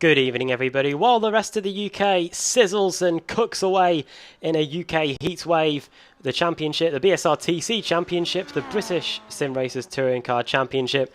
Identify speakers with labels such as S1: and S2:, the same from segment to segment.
S1: Good evening, everybody. While the rest of the UK sizzles and cooks away in a UK heatwave, the championship, the BSRTC Championship, the British Sim Racers Touring Car Championship,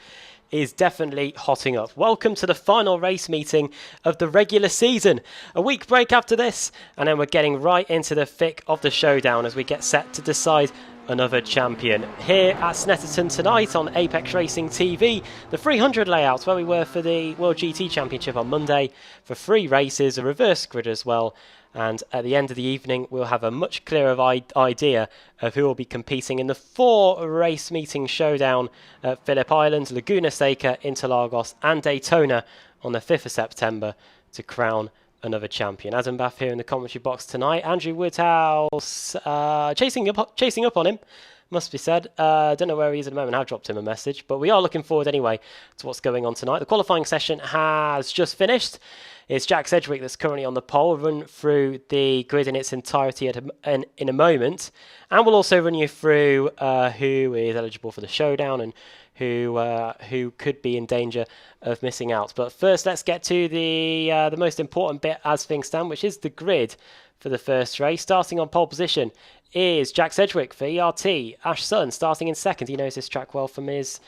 S1: is definitely hotting up. Welcome to the final race meeting of the regular season. A week break after this, and then we're getting right into the thick of the showdown as we get set to decide another champion. Here at Snetterton tonight on ApexRacingTV, the 300 layout where we were for the World GT Championship on Monday for 3 races, a reverse grid as well. And at the end of the evening, we'll have a much clearer idea of who will be competing in the 4 race meeting showdown at Phillip Island, Laguna Seca, Interlagos and Daytona on the 5th of September to crown another champion. Adam Bath here in the commentary box tonight. Andrew Woodhouse chasing up on him, must be said. Don't know where he is at the moment. I've dropped him a message, but we are looking forward anyway to what's going on tonight. The qualifying session has just finished. It's Jack Sedgwick that's currently on the pole. We'll run through the grid in its entirety in a moment, and we'll also run you through who is eligible for the showdown and who could be in danger of missing out. But first, let's get to the most important bit as things stand, which is the grid for the first race. Starting on pole position is Jack Sedgwick for ERT. Ash Sutton starting in second. He knows this track well from his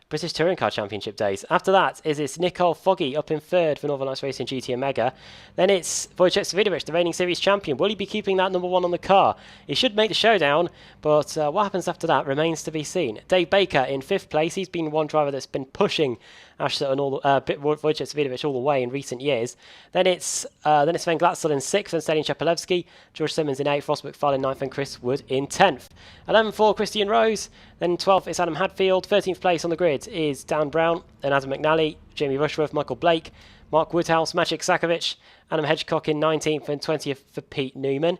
S1: British Touring Car Championship days. After that it's Nicole Foggy up in third for Northern Lights Racing GT Omega. Then it's Wojciech Swiderowicz, the reigning series champion. Will he be keeping that number 1 on the car? He should make the showdown, but what happens after that remains to be seen. Dave Baker in 5th place. He's been one driver that's been pushing Ash Sutton Wojciech Swiderowicz all the way in recent years. Then it's Sven Glatzel in 6th and Stalin Chapelevsky. George Simmons in 8th, Ross McFarlane in 9th and Chris Wood in 10th. 11th for Christian Rose. Then 12th is Adam Hadfield. 13th place on the grid is Dan Brown and Adam McNally, Jamie Rushworth, Michael Blake, Mark Woodhouse, Maciek Sakovic, Adam Hedgecock in 19th and 20th for Pete Newman.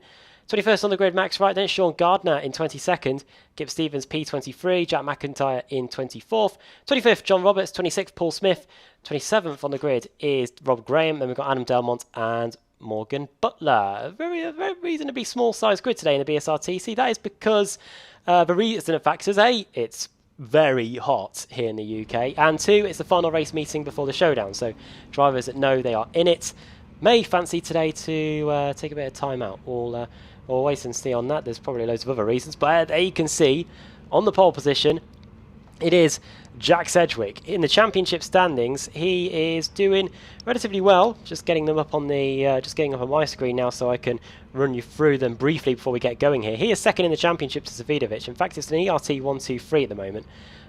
S1: 21st on the grid, Max Wright, then Sean Gardner in 22nd, Gip Stevens P23, Jack McIntyre in 24th, 25th John Roberts, 26th Paul Smith, 27th on the grid is Rob Graham, then we've got Adam Delmont and Morgan Butler. A very reasonably small size grid today in the BSRTC. That is because the reason of factors: A, it's very hot here in the UK, and 2, it's the final race meeting before the showdown, so drivers that know they are in it may fancy today to take a bit of time out. We'll wait and see on that. There's probably loads of other reasons, but there you can see on the pole position it is Jack Sedgwick. In the championship standings, he is doing relatively well. Just getting them up on my screen now so I can run you through them briefly before we get going here. He is second in the championship to Swiderowicz. In fact, it's an ERT 1-2-3 at the moment.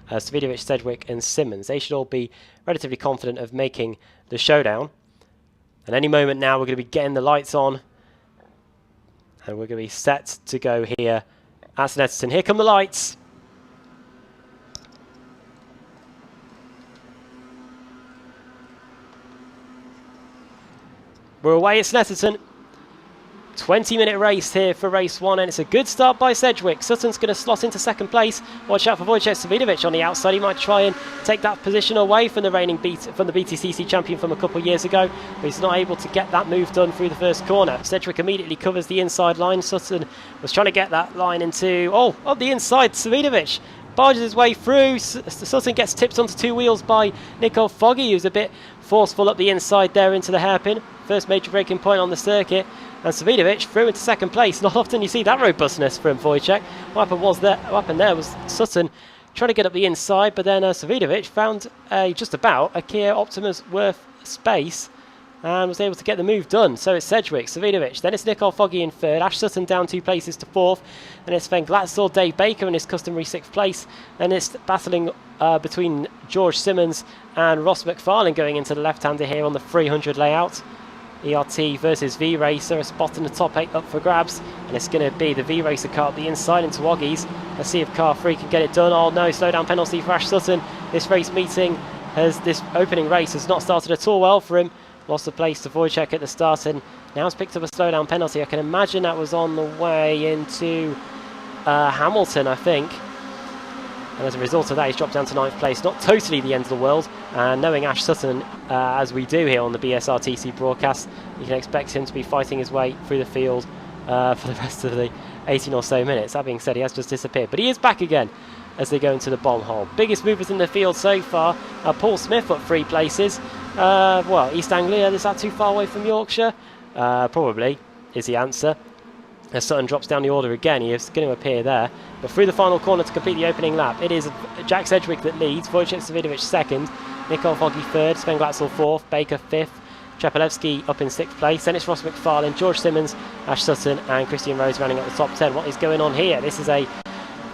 S1: Swiderowicz, Sedgwick and Simmons. They should all be relatively confident of making the showdown. And any moment now we're going to be getting the lights on and we're going to be set to go here at Snetterton. Here come the lights. We're away at Snetterton. 20-minute race here for race 1, and it's a good start by Sedgwick. Sutton's going to slot into 2nd place. Watch out for Wojciech Swiderowicz on the outside. He might try and take that position away from the reigning from the BTCC champion from a couple of years ago, but he's not able to get that move done through the first corner. Sedgwick immediately covers the inside line. Sutton was trying to get that line into up the inside. Swiderowicz barges his way through. Sutton gets tipped onto 2 wheels by Nicole Foggy, who's a bit forceful up the inside there into the hairpin. First major braking point on the circuit, and Swiderowicz through into 2nd place. Not often you see that robustness from Wojciech. What happened there was Sutton trying to get up the inside, but then Swiderowicz found just about a Kia Optima's worth space and was able to get the move done. So it's Sedgwick, Swiderowicz, then it's Nicole Foggy in 3rd, Ash Sutton down 2 places to 4th, then it's Sven Glatzel, Dave Baker in his customary 6th place, then it's battling between George Simmons and Ross McFarlane going into the left-hander here on the 300 layout. ERT versus V-Racer, a spot in the top 8 up for grabs, and it's going to be the V-Racer car up the inside into Woggies. Let's see if car 3 can get it done. Oh no, slowdown penalty for Ash Sutton. This opening race has not started at all well for him. Lost the place to Wojciech at the start, and now has picked up a slowdown penalty. I can imagine that was on the way into Hamilton, I think. And as a result of that, he's dropped down to 9th place. Not totally the end of the world. And knowing Ash Sutton, as we do here on the BSRTC broadcast, you can expect him to be fighting his way through the field for the rest of the 18 or so minutes. That being said, he has just disappeared. But he is back again. as they go into the bomb hole. Biggest movers in the field so far are Paul Smith up 3 places. Well, East Anglia, is that too far away from Yorkshire? Probably is the answer. As Sutton drops down the order again, he is going to appear there. But through the final corner to complete the opening lap, it is Jack Sedgwick that leads, Wojciech Savidovic second, Nicole Foggy third, Sven Glatzel fourth, Baker fifth, Trepalewski up in 6th place. Then it's Ross McFarlane, George Simmons, Ash Sutton and Christian Rose rounding up the top 10. What is going on here? This is a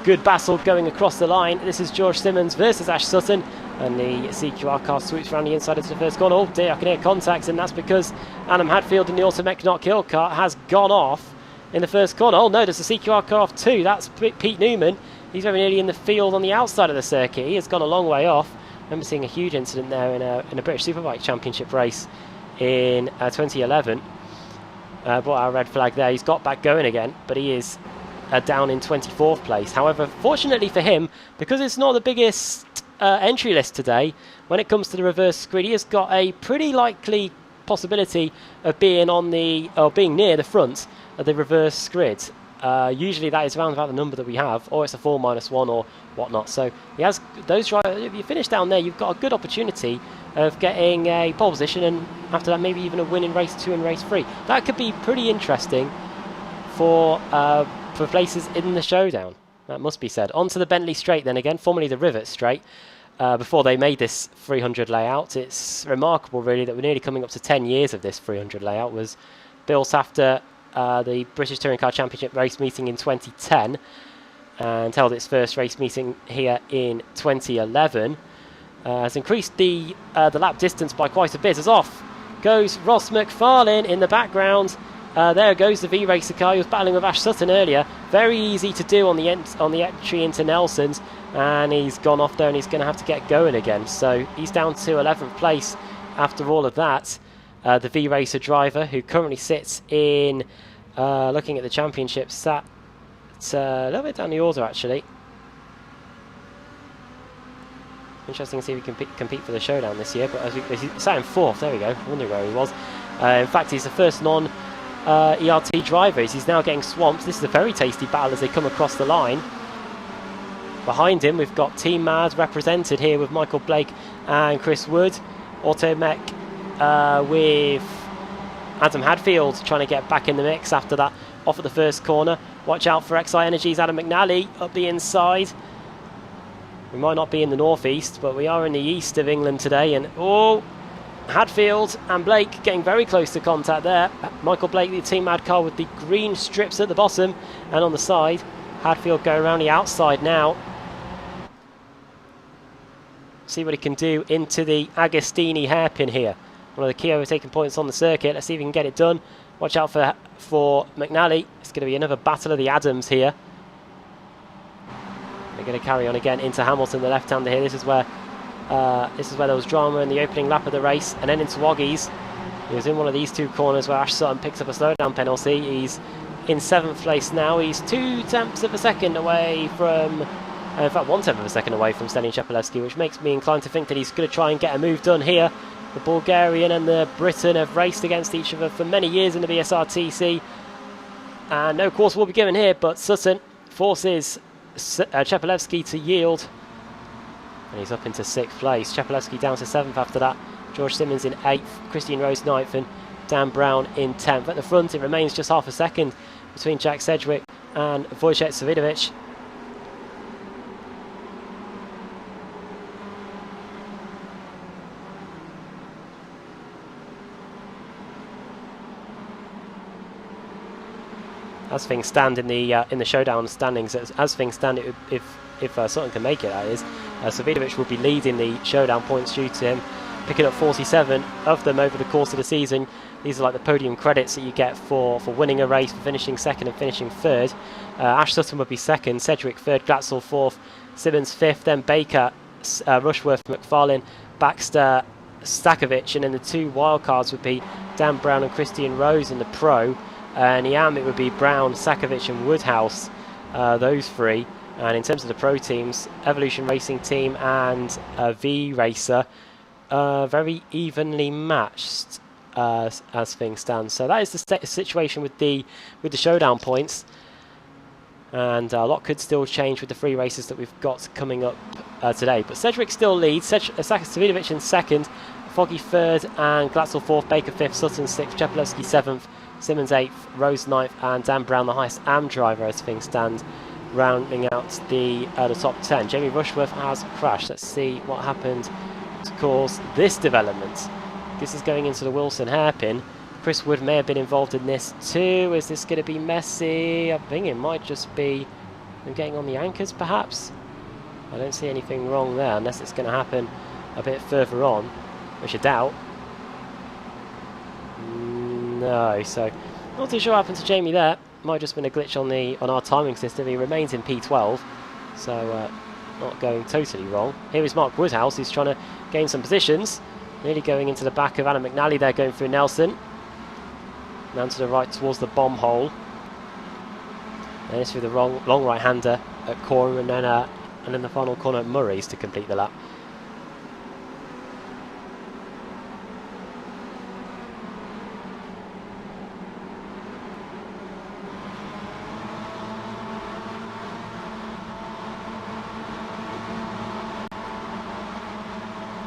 S1: good battle going across the line. This is George Simmons versus Ash Sutton, and the CQR car swoops around the inside into the first corner. Oh dear, I can hear contacts, and that's because Adam Hadfield in the Automech Not Kill car has gone off in the first corner. Oh no, there's a CQR car off too. That's Pete Newman. He's very nearly in the field on the outside of the circuit. He has gone a long way off. I remember seeing a huge incident there in a British Superbike Championship race in 2011. Brought our red flag there. He's got back going again, but he is down in 24th place. However, fortunately for him, because it's not the biggest entry list today, when it comes to the reverse grid, he has got a pretty likely possibility of being being near the front of the reverse grid. Usually that is around about the number that we have, or it's a 4-1 or whatnot. So he has those drivers. If you finish down there, you've got a good opportunity of getting a pole position, and after that maybe even a win in race 2 and race 3. That could be pretty interesting for places in the showdown. That must be said. On to the Bentley Straight then again, formerly the Rivet Straight. Before they made this 300 layout, it's remarkable really that we're nearly coming up to 10 years of this 300 layout. Was built after the British Touring Car Championship race meeting in 2010 and held its first race meeting here in 2011. Has increased the lap distance by quite a bit, as off goes Ross McFarlane in the background. There goes the V-Racer car. He was battling with Ash Sutton earlier. Very easy to do on the entry into Nelson's, and he's gone off there and he's going to have to get going again. So he's down to 11th place after all of that. The V-Racer driver, who currently sits in, looking at the championship, sat a little bit down the order actually. Interesting to see if he can compete for the showdown this year, but as he sat in 4th, there we go, I wonder where he was. In fact, he's the first non-ERT driver. He's now getting swamped. This is a very tasty battle as they come across the line. Behind him, we've got Team Mad represented here with Michael Blake and Chris Wood. Automech with Adam Hadfield trying to get back in the mix after that off at the first corner. Watch out for XI Energy's Adam McNally up the inside. We might not be in the northeast, but we are in the east of England today. And oh, Hadfield and Blake getting very close to contact there. Michael Blake, the Team Mad car with the green strips at the bottom and on the side. Hadfield going around the outside now. See what he can do into the Agostini hairpin here. One of the key overtaking points on the circuit. Let's see if he can get it done. Watch out for McNally. It's going to be another battle of the Adams here. They're going to carry on again into Hamilton, the left-hander here. This is where there was drama in the opening lap of the race, and then into Woggies. He was in one of these 2 corners where Ash Sutton picks up a slowdown penalty. He's in 7th place now. He's 2/10 of a second away from, in fact 1/10 of a second away from Stelian Trepalewski, which makes me inclined to think that he's going to try and get a move done here. The Bulgarian and the Briton have raced against each other for many years in the BSRTC, and no course will be given here, but Sutton forces Trepalewski to yield, and he's up into 6th place. Trepalewski down to 7th after that. George Simmons in 8th, Christian Rose 9th, and Dan Brown in 10th. At the front, it remains just half a second between Jack Sedgwick and Wojciech Savidovic. As things stand in the showdown standings, as things stand, if Sutton can make it, that is, Savidovic will be leading the showdown points due to him picking up 47 of them over the course of the season. These are like the podium credits that you get for winning a race, for finishing 2nd and finishing 3rd. Ash Sutton would be 2nd, Sedgwick 3rd, Glatzel 4th, Simmons 5th, then Baker, Rushworth, McFarlane, Baxter, Stakovic, and then the 2 wildcards would be Dan Brown and Christian Rose in the Pro. And EAM, it would be Brown, Sakovic and Woodhouse, those 3. And in terms of the Pro teams, Evolution Racing Team and V-Racer, very evenly matched as things stand. So that is the situation with the showdown points. and a lot could still change with the 3 races that we've got coming up today. But Cedric still leads, Savinovic in 2nd, Foggy 3rd, and Glatzel 4th, Baker 5th, Sutton 6th, Chepelewski 7th, Simmons 8th, Rose 9th, and Dan Brown the highest AM driver as things stand, rounding out the top 10. Jamie Rushworth has crashed. Let's see what happened to cause this development. This is going into the Wilson hairpin. Chris Wood may have been involved in this too. Is this going to be messy? I think it might just be them getting on the anchors, perhaps. I don't see anything wrong there, unless it's going to happen a bit further on, which I doubt. No, so not too sure what happened to Jamie there. Might have just been a glitch on our timing system. He remains in P12, so not going totally wrong. Here is Mark Woodhouse, who's trying to gain some positions. Nearly going into the back of Adam McNally there, going through Nelson. Down to the right towards the bomb hole. And it's through the long right-hander at Coram, and then the final corner at Murray's to complete the lap.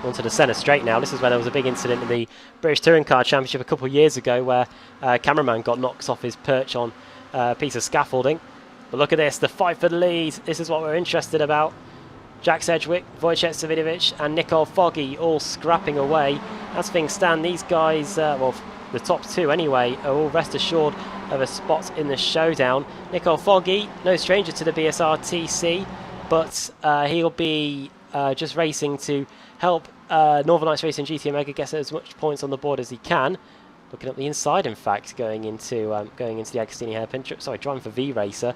S1: Onto the centre straight now. This is where there was a big incident in the British Touring Car Championship a couple of years ago, where a cameraman got knocked off his perch on a piece of scaffolding. But look at this, the fight for the lead. This is what we're interested about. Jack Sedgwick, Wojciech Savinovic and Nicole Foggy all scrapping away. As things stand, these guys, well, the top 2 anyway, are all rest assured of a spot in the showdown. Nicole Foggy, no stranger to the BSRTC, but he'll be just racing to help Northern Lights Racing GT Omega get as much points on the board as he can. Looking up the inside, in fact, going into the Agostini hairpin. Sorry, driving for V Racer.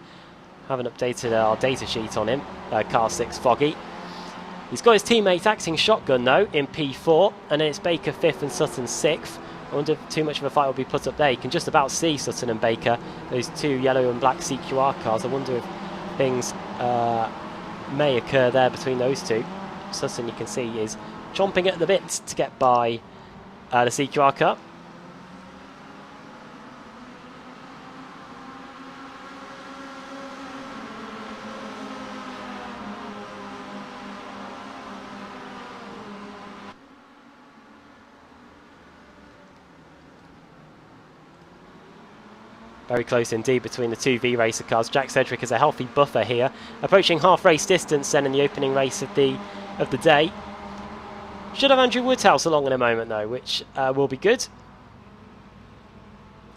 S1: Haven't updated our data sheet on him. Car 6 Foggy. He's got his teammate acting shotgun though in P4, and then it's Baker 5th and Sutton 6th. I wonder if too much of a fight will be put up there. You can just about see Sutton and Baker, those 2 yellow and black CQR cars. I wonder if things may occur there between those 2. Sutton, you can see, is chomping at the bit to get by the CQR car. Very close indeed between the 2 V Racer cars. Jack Sedgwick is a healthy buffer here, approaching half race distance then in the opening race of the day. Should have Andrew Woodhouse along in a moment though, which will be good.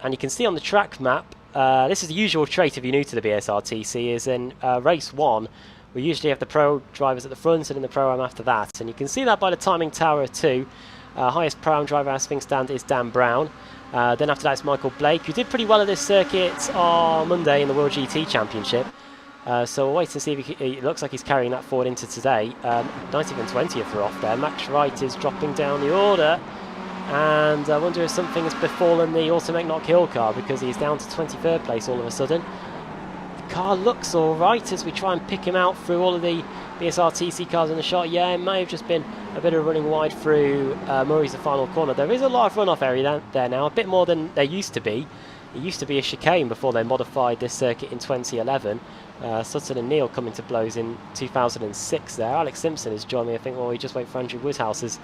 S1: And you can see on the track map, this is the usual trait if you're new to the BSRTC, is in race 1 we usually have the pro drivers at the front and in the pro-am after that, and you can see that by the timing tower too. Highest pro-am driver as things stand is Dan Brown. Then after that it's Michael Blake, who did pretty well at this circuit on Monday in the World GT Championship. So we'll wait to see if it looks like he's carrying that forward into today. 19th and 20th are off there. Max Wright is dropping down the order. And I wonder if something has befallen the Automatic Knock Hill car, because he's down to 23rd place all of a sudden. The car looks alright as we try and pick him out through all of the BSRTC cars in the shot. Yeah, it may have just been a bit of running wide through Murray's the final corner. There is a lot of runoff area there now, a bit more than there used to be. It used to be a chicane before they modified this circuit in 2011. Sutton and Neil coming to blows in 2006 there. Alex Simpson has joined me. I think while we just wait for Andrew Woodhouse's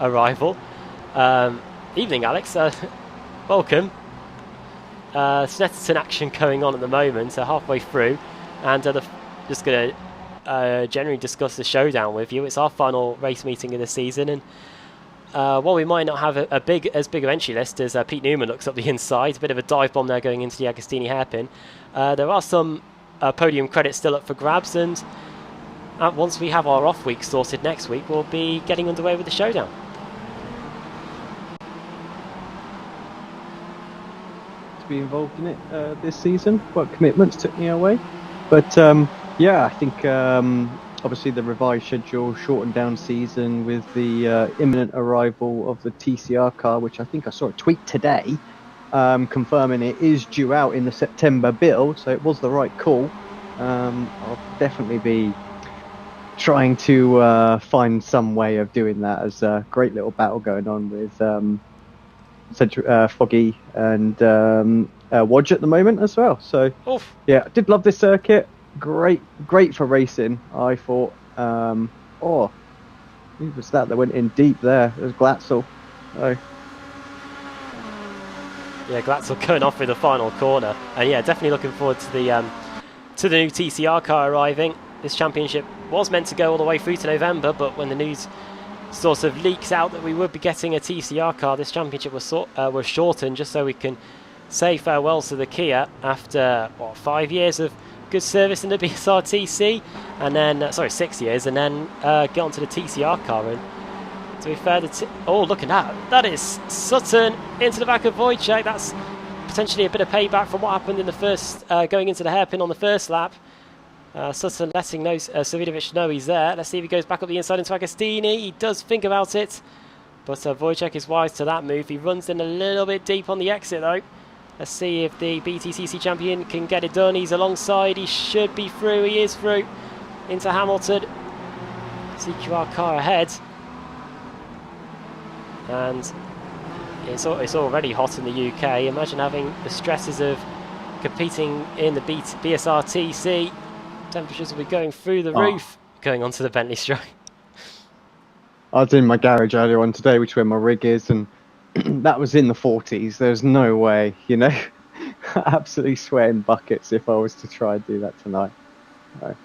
S1: arrival. Evening, Alex. Welcome. Snetterton action going on at the moment, halfway through, and just going to generally discuss the showdown with you. It's our final race meeting of the season, and while we might not have as big of entry list as Pete Newman looks up the inside, a bit of a dive bomb there going into the Agostini hairpin, there are some podium credits still up for grabs, and once we have our off week sorted next week, we'll be getting underway with the showdown.
S2: To be involved in it this season, what commitments took me away, but yeah, I think obviously the revised schedule, shortened down season with the imminent arrival of the TCR car, which I think I saw a tweet today confirming it is due out in the September build, so it was the right call. I'll definitely be trying to find some way of doing that. As a great little battle going on with Foggy and Wodge at the moment as well. So
S1: Oof.
S2: yeah, I did love this circuit. Great for racing, I thought. Oh, who was that went in deep there? It was Glatzel. Oh.
S1: Yeah, Glatzel going off with the final corner, and yeah, definitely looking forward to the new TCR car arriving. This championship was meant to go all the way through to November, but when the news sort of leaks out that we would be getting a TCR car, this championship was shortened just so we can say farewell to the Kia after 5 years of good service in the BSRTC, and then 6 years, and then get onto the TCR car. And to be fair, oh, look at that! That is Sutton into the back of Wojciech. That's potentially a bit of payback from what happened in the first, going into the hairpin on the first lap. Sutton letting Savidovic know he's there. Let's see if he goes back up the inside into Agostini. He does think about it, but Wojciech is wise to that move. He runs in a little bit deep on the exit though. Let's see if the BTCC champion can get it done. He's alongside. He should be through. He is through into Hamilton. CQR car ahead. And it's already hot in the UK. Imagine having the stresses of competing in the BSRTC. Temperatures will be going through the roof going onto the Bentley Strike.
S2: I was in my garage earlier on today, which is where my rig is, and that was in the 40s. There's no way, you know, absolutely sweating buckets if I was to try and do that tonight. So,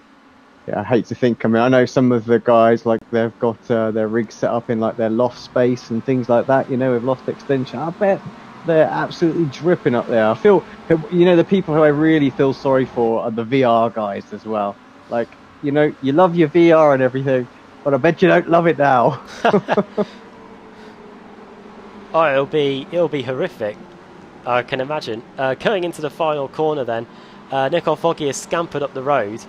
S2: yeah, I hate to think. I mean, I know some of the guys, like, they've got their rigs set up in like their loft space and things like that, you know, with loft extension. I bet they're absolutely dripping up there. I feel, you know, the people who I really feel sorry for are the VR guys as well. Like, you know, you love your VR and everything, but I bet you don't love it now.
S1: Oh, it'll be horrific. I can imagine. Going into the final corner then, Nicole Foggy has scampered up the road.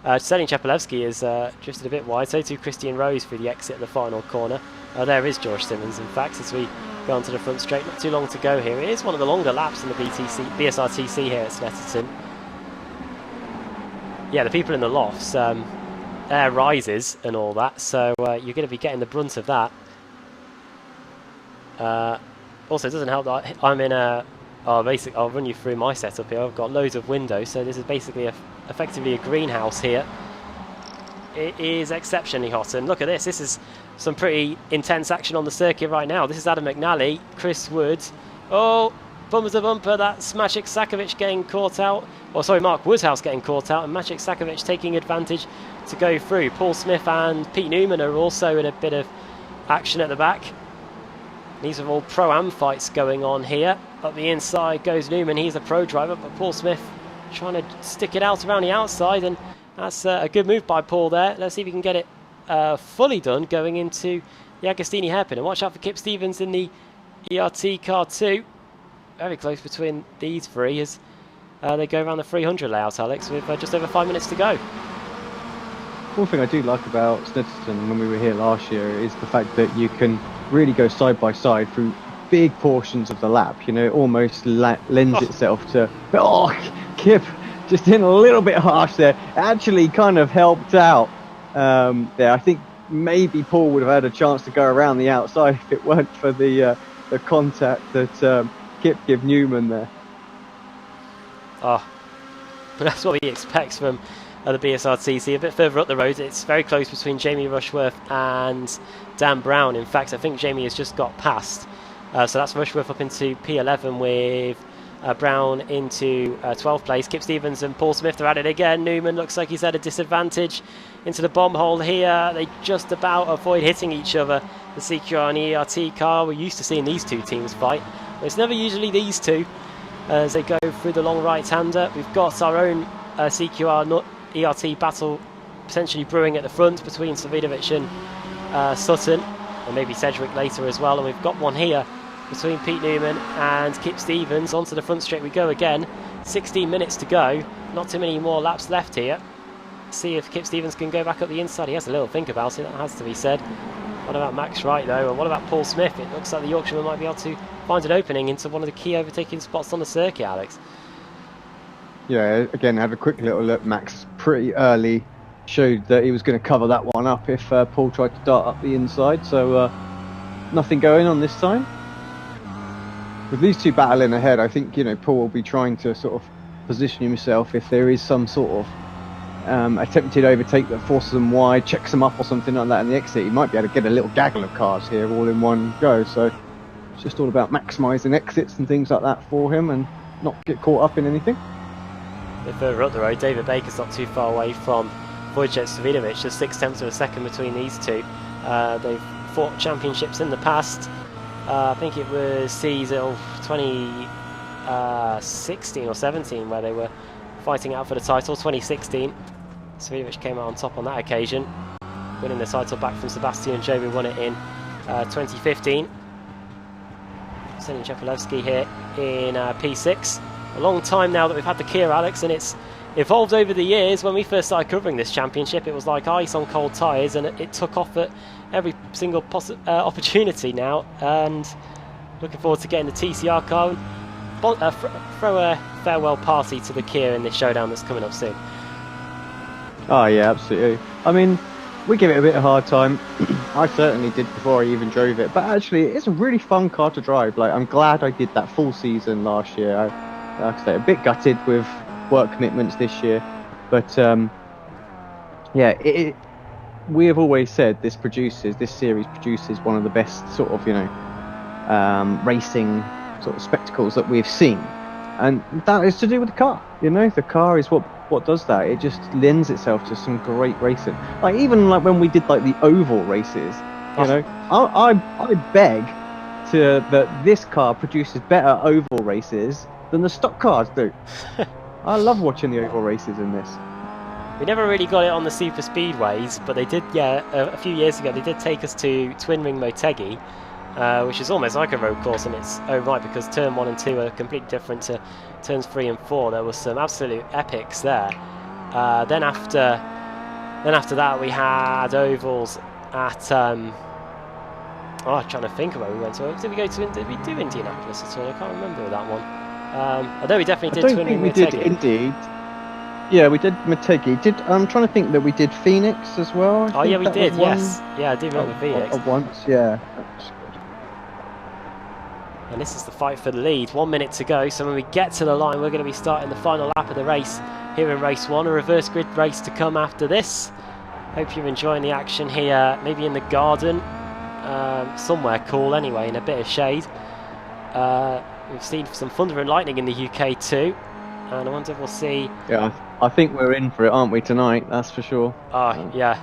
S1: Selin Chepelevsky has drifted a bit wide, so too Christian Rose through the exit of the final corner. There is George Simmons, in fact, as we go onto the front straight. Not too long to go here. It is one of the longer laps in the BSRTC here at Snetterton. Yeah, the people in the lofts, air rises and all that, so you're going to be getting the brunt of that. Also, it doesn't help that I'm in a... basically, I'll run you through my setup here. I've got loads of windows, so this is basically effectively a greenhouse here. It is exceptionally hot, and look at this. This is some pretty intense action on the circuit right now. This is Adam McNally, Chris Woods. Oh, bumper to bumper. That's Maciej Sakovic getting caught out. Or sorry, Mark Woodhouse getting caught out, and Maciej Sakovic taking advantage to go through. Paul Smith and Pete Newman are also in a bit of action at the back. These are all Pro-Am fights going on here. Up the inside goes Newman. He's a pro driver, but Paul Smith trying to stick it out around the outside, and that's a good move by Paul there. Let's see if we can get it fully done going into the Agostini hairpin. And watch out for Kip Stevens in the ERT car too. Very close between these three as they go around the 300 layout, Alex, with just over 5 minutes to go.
S2: One thing I do like about Snetterton when we were here last year is the fact that you can really go side by side through big portions of the lap. You know, it almost lends itself to... Oh, Kip just in a little bit harsh there. Actually kind of helped out there. I think maybe Paul would have had a chance to go around the outside if it weren't for the contact that Kip gave Newman there.
S1: Oh, that's what he expects from the BSRTC. A bit further up the road, it's very close between Jamie Rushworth and Dan Brown. In fact, I think Jamie has just got past. So that's Rushworth up into P11 with Brown into 12th place. Kip Stevens and Paul Smith are at it again. Newman looks like he's at a disadvantage into the bomb hole here. They just about avoid hitting each other. The CQR and ERT car, we're used to seeing these two teams fight, but it's never usually these two as they go through the long right-hander. We've got our own CQR ERT battle potentially brewing at the front between Savidovic and Sutton, and maybe Sedgwick later as well. And we've got one here between Pete Newman and Kip Stevens. Onto the front straight we go again. 16 minutes to go. Not too many more laps left here. See if Kip Stevens can go back up the inside. He has a little think about it, that has to be said. What about Max Wright though? And what about Paul Smith? It looks like the Yorkshireman might be able to find an opening into one of the key overtaking spots on the circuit, Alex.
S2: Yeah, again, had a quick little look. Max pretty early showed that he was going to cover that one up if Paul tried to dart up the inside. So nothing going on this time. with these two battling ahead, I think, you know, Paul will be trying to sort of position himself if there is some sort of attempted overtake that forces them wide, checks them up or something like that in the exit. He might be able to get a little gaggle of cars here all in one go. So it's just all about maximising exits and things like that for him and not get caught up in anything.
S1: A bit further up the road, David Baker's not too far away from Wojciech Savinovic, just 0.6 of a second between these two. They've fought championships in the past. I think it was season 2016 or 17 where they were fighting out for the title. 2016, Savinovic came out on top on that occasion, winning the title back from Sebastian Joe, who won it in 2015. Sending Chepolevsky here in P6. A long time now that we've had the Kia, Alex, and it's evolved over the years. When we first started covering this championship, it was like ice on cold tyres, and it took off at every single opportunity now. And looking forward to getting the TCR car and throw a farewell party to the Kia in this showdown that's coming up soon.
S2: Oh yeah, absolutely. I mean, we give it a bit of a hard time. I certainly did before I even drove it, but actually it's a really fun car to drive. Like, I'm glad I did that full season last year. Like I say, a bit gutted with work commitments this year, but yeah, we have always said this series produces one of the best sort of, you know, racing sort of spectacles that we've seen, and that is to do with the car. You know, the car is what does that. It just lends itself to some great racing. Like, even like when we did like the oval races, you know, I beg that this car produces better oval races than the stock cars do. I love watching the oval races in this.
S1: We never really got it on the super speedways, but they did, yeah, a few years ago they did take us to Twin Ring Motegi, which is almost like a road course in its own right, because turn 1 and 2 are completely different to turns 3 and 4. There was some absolute epics there. Then after that we had ovals at I'm trying to think of where we went to. Did we do Indianapolis at all? I can't remember that one. I know we definitely did Twin Ring Motegi.
S2: We did indeed. Yeah, we did Motegi. I'm trying to think that we did Phoenix as well.
S1: Oh yeah, we did. Yes. Yeah, I do remember Phoenix.
S2: Once, yeah.
S1: And this is the fight for the lead. 1 minute to go, so when we get to the line, we're going to be starting the final lap of the race here in race 1. A reverse grid race to come after this. Hope you're enjoying the action here, maybe in the garden, somewhere cool anyway, in a bit of shade. We've seen some thunder and lightning in the UK too, and I wonder if we'll see...
S2: Yeah, I think we're in for it, aren't we, tonight? That's for sure.
S1: Yeah.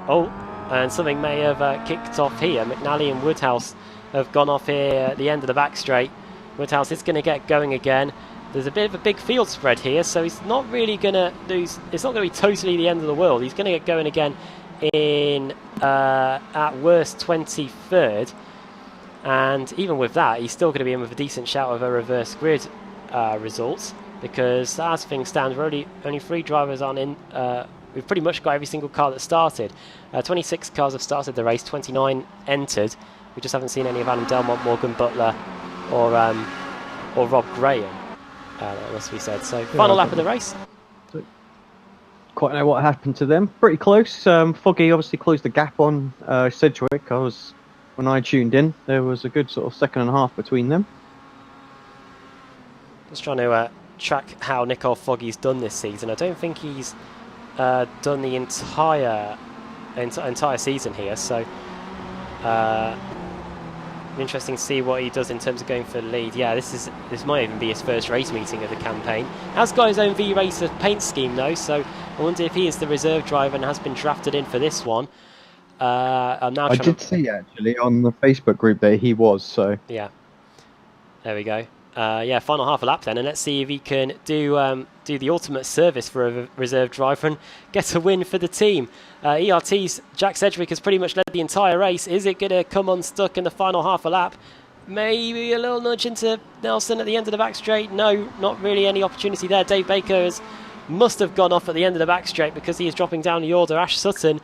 S1: Oh, and something may have kicked off here. McNally and Woodhouse have gone off here at the end of the back straight. Woodhouse is going to get going again. There's a bit of a big field spread here, so he's not really going to lose. It's not going to be totally the end of the world. He's going to get going again in, at worst, 23rd. And even with that, he's still going to be in with a decent shout of a reverse grid results, because as things stand, we're only 3 drivers on in. We've pretty much got every single car that started. 26 cars have started the race, 29 entered. We just haven't seen any of Adam Delmont, Morgan Butler, or Rob Graham. That must be said. So, final lap of the race.
S2: Quite know what happened to them. Pretty close. Foggy obviously closed the gap on Sedgwick. When I tuned in, there was a good sort of second and a half between them.
S1: Just trying to track how Nicole Foggy's done this season. I don't think he's done the entire season here, so interesting to see what he does in terms of going for the lead. Yeah, this might even be his first race meeting of the campaign. Has got his own V-Racer paint scheme though, so I wonder if he is the reserve driver and has been drafted in for this one. I did
S2: see actually on the Facebook group that he was, so
S1: yeah, there we go. Yeah, final half a lap then, and let's see if he can do the ultimate service for a reserve driver and get a win for the team. ERT's Jack Sedgwick has pretty much led the entire race. Is it going to come unstuck in the final half a lap? Maybe a little nudge into Nelson at the end of the back straight. No, not really any opportunity there. Dave Baker must have gone off at the end of the back straight because he is dropping down the order. Ash Sutton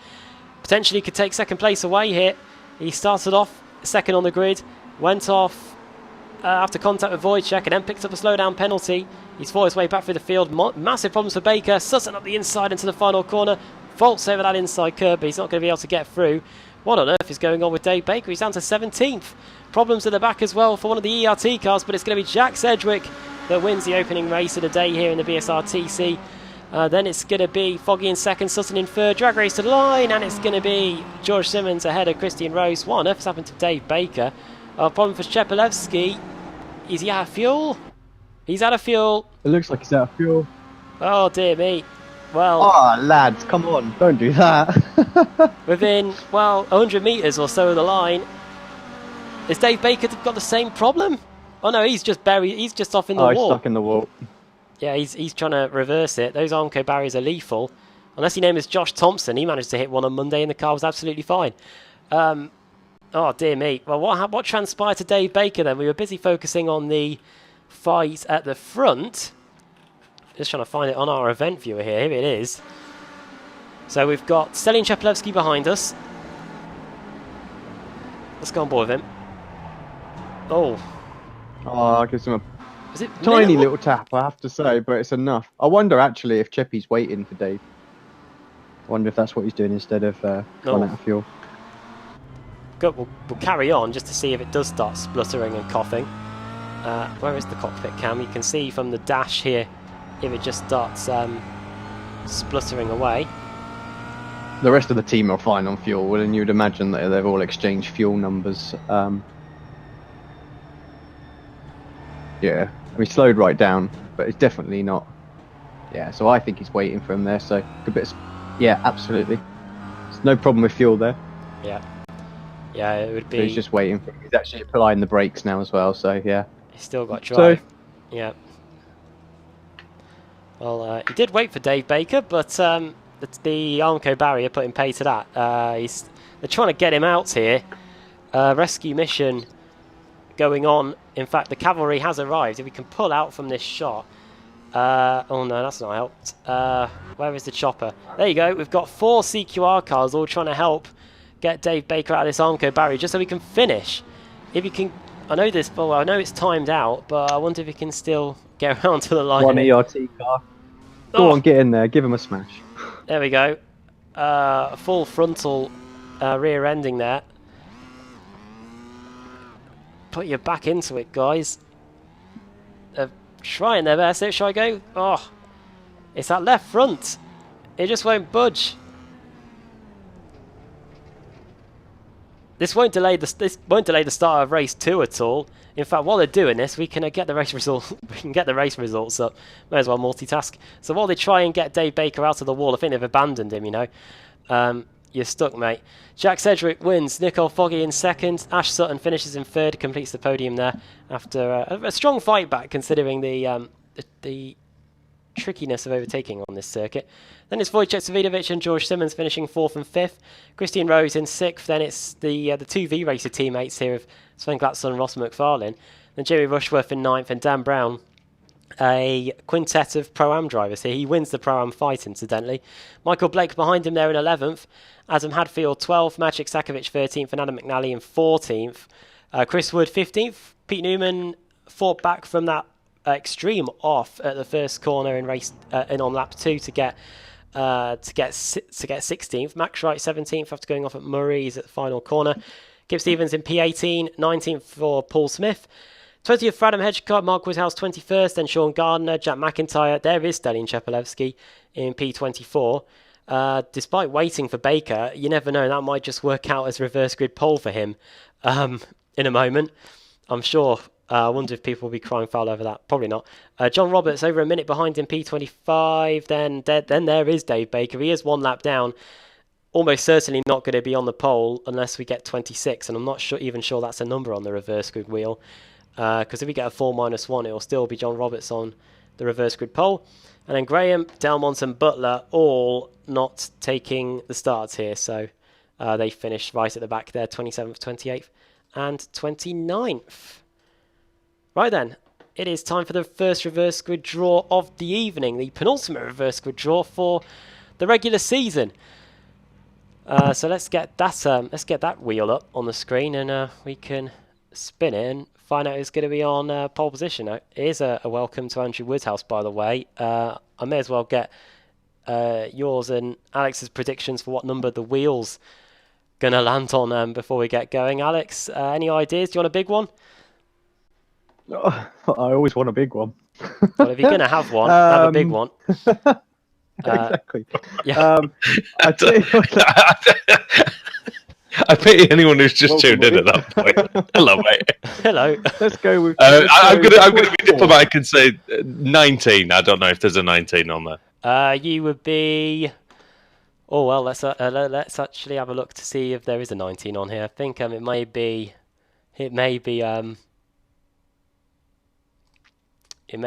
S1: potentially could take second place away here. He started off second on the grid, went off after contact with Wojciech, and then picked up a slowdown penalty. He's fought his way back through the field. Massive problems for Baker. Sutton up the inside into the final corner. Vaults over that inside curb, but he's not going to be able to get through. What on earth is going on with Dave Baker? He's down to 17th. Problems at the back as well for one of the ERT cars, but it's going to be Jack Sedgwick that wins the opening race of the day here in the BSRTC. Then it's going to be Foggy in second, Sutton in third, drag race to the line, and it's going to be George Simmons ahead of Christian Rose. What on earth has happened to Dave Baker? Problem for Shepelevsky. Is he out of fuel? He's out of fuel.
S2: It looks like he's out of fuel.
S1: Oh dear me. Well,
S2: oh lads, come on, don't do that.
S1: within, well, 100 metres or so of the line. Has Dave Baker got the same problem? Oh no, he's just buried. He's just off in the wall.
S2: He's stuck in the wall.
S1: Yeah, he's trying to reverse it. Those Armco barriers are lethal. Unless your name is Josh Thompson, he managed to hit one on Monday and the car was absolutely fine. Oh dear me. Well, what transpired to Dave Baker then? We were busy focusing on the fight at the front. Just trying to find it on our event viewer here. Here it is. So we've got Stelin Shepelevsky behind us. Let's go on board with him.
S2: Oh, gives him a
S1: is it
S2: tiny
S1: minimal?
S2: little tap, I have to say, but it's enough. I wonder actually if Cheppy's waiting for Dave. I wonder if that's what he's doing instead of running out of fuel.
S1: Good. We'll carry on just to see if it does start spluttering and coughing. Where is the cockpit cam? You can see from the dash here if it just starts spluttering away.
S2: The rest of the team are fine on fuel, and you'd imagine that they've all exchanged fuel numbers. Yeah, we slowed right down, but it's definitely not. Yeah, so I think he's waiting for him there. So a bit. Yeah, absolutely. There's no problem with fuel there.
S1: Yeah. Yeah, it would be.
S2: So he's just waiting for him. He's actually applying the brakes now as well. So yeah.
S1: He's still got drive.
S2: So,
S1: yeah. Well, he did wait for Dave Baker, but the Armco barrier put him pay to that. They're trying to get him out here. Rescue mission going on. In fact, the cavalry has arrived. If we can pull out from this shot. Oh no, that's not helped. Where is the chopper? There you go. We've got 4 CQR cars all trying to help get Dave Baker out of this Armco barrier just so we can finish. If you can, I know this, well, I know it's timed out, but I wonder if he can still get around to the line.
S2: One ERT car. Go on, get in there. Give him a smash.
S1: There we go. Full frontal rear ending there. Put your back into it, guys. They're trying their best. Shall I go? Oh, it's that left front. It just won't budge. This won't delay the start of race 2 at all. In fact, while they're doing this, we can get the race result. We can get the race results up. May as well multitask. So while they try and get Dave Baker out of the wall, I think they've abandoned him. You know, you're stuck, mate. Jack Sedgwick wins. Nicole Foggy in second. Ash Sutton finishes in third. Completes the podium there after a strong fight back, considering the trickiness of overtaking on this circuit. Then it's Wojciech Savidovic and George Simmons finishing 4th and 5th. Christian Rose in 6th. Then it's the 2 V-Racer teammates here of Sven Glatzel and Ross McFarlane. Then Jimmy Rushworth in 9th and Dan Brown, a quintet of Pro-Am drivers here. He wins the Pro-Am fight, incidentally. Michael Blake behind him there in 11th. Adam Hadfield 12th. Magic Sakovic 13th and Adam McNally in 14th. Chris Wood 15th. Pete Newman fought back from that extreme off at the first corner in race in on lap 2 to get 16th. Max Wright 17th after going off at Murray's at the final corner. Kip Stevens in P18, 19th for Paul Smith. 20th for Adam Hedgecott, Mark Woodhouse 21st, then Sean Gardner, Jack McIntyre. There is Stelin Shepelevsky in P24. Despite waiting for Baker, you never know, that might just work out as reverse grid pole for him in a moment. I'm sure. I wonder if people will be crying foul over that. Probably not. John Roberts over a minute behind in P25. Then there is Dave Baker. He is 1 lap down. Almost certainly not going to be on the pole unless we get 26. And I'm not even sure that's a number on the reverse grid wheel. Because if we get a 4-1, it will still be John Roberts on the reverse grid pole. And then Graham, Delmont and Butler all not taking the starts here. So they finished right at the back there, 27th, 28th and 29th. Right then, it is time for the first reverse grid draw of the evening, the penultimate reverse grid draw for the regular season. So let's get that wheel up on the screen, and we can spin it and find out who's going to be on pole position. Now, here's a welcome to Andrew Woodhouse, by the way. I may as well get yours and Alex's predictions for what number the wheels gonna land on before we get going. Alex, any ideas? Do you want a big one?
S2: Oh, I always want a big one.
S1: Well, if you're gonna have one, have a big one.
S2: Exactly.
S1: Yeah.
S2: I tell you what,
S3: I pity anyone who's just tuned in at that point. Hello, mate.
S1: Hello.
S2: let's go with.
S3: I'm gonna be diplomatic and say 19. I don't know if there's a 19 on there.
S1: You would be. Oh well, let's actually have a look to see if there is a 19 on here. I think it may be. It may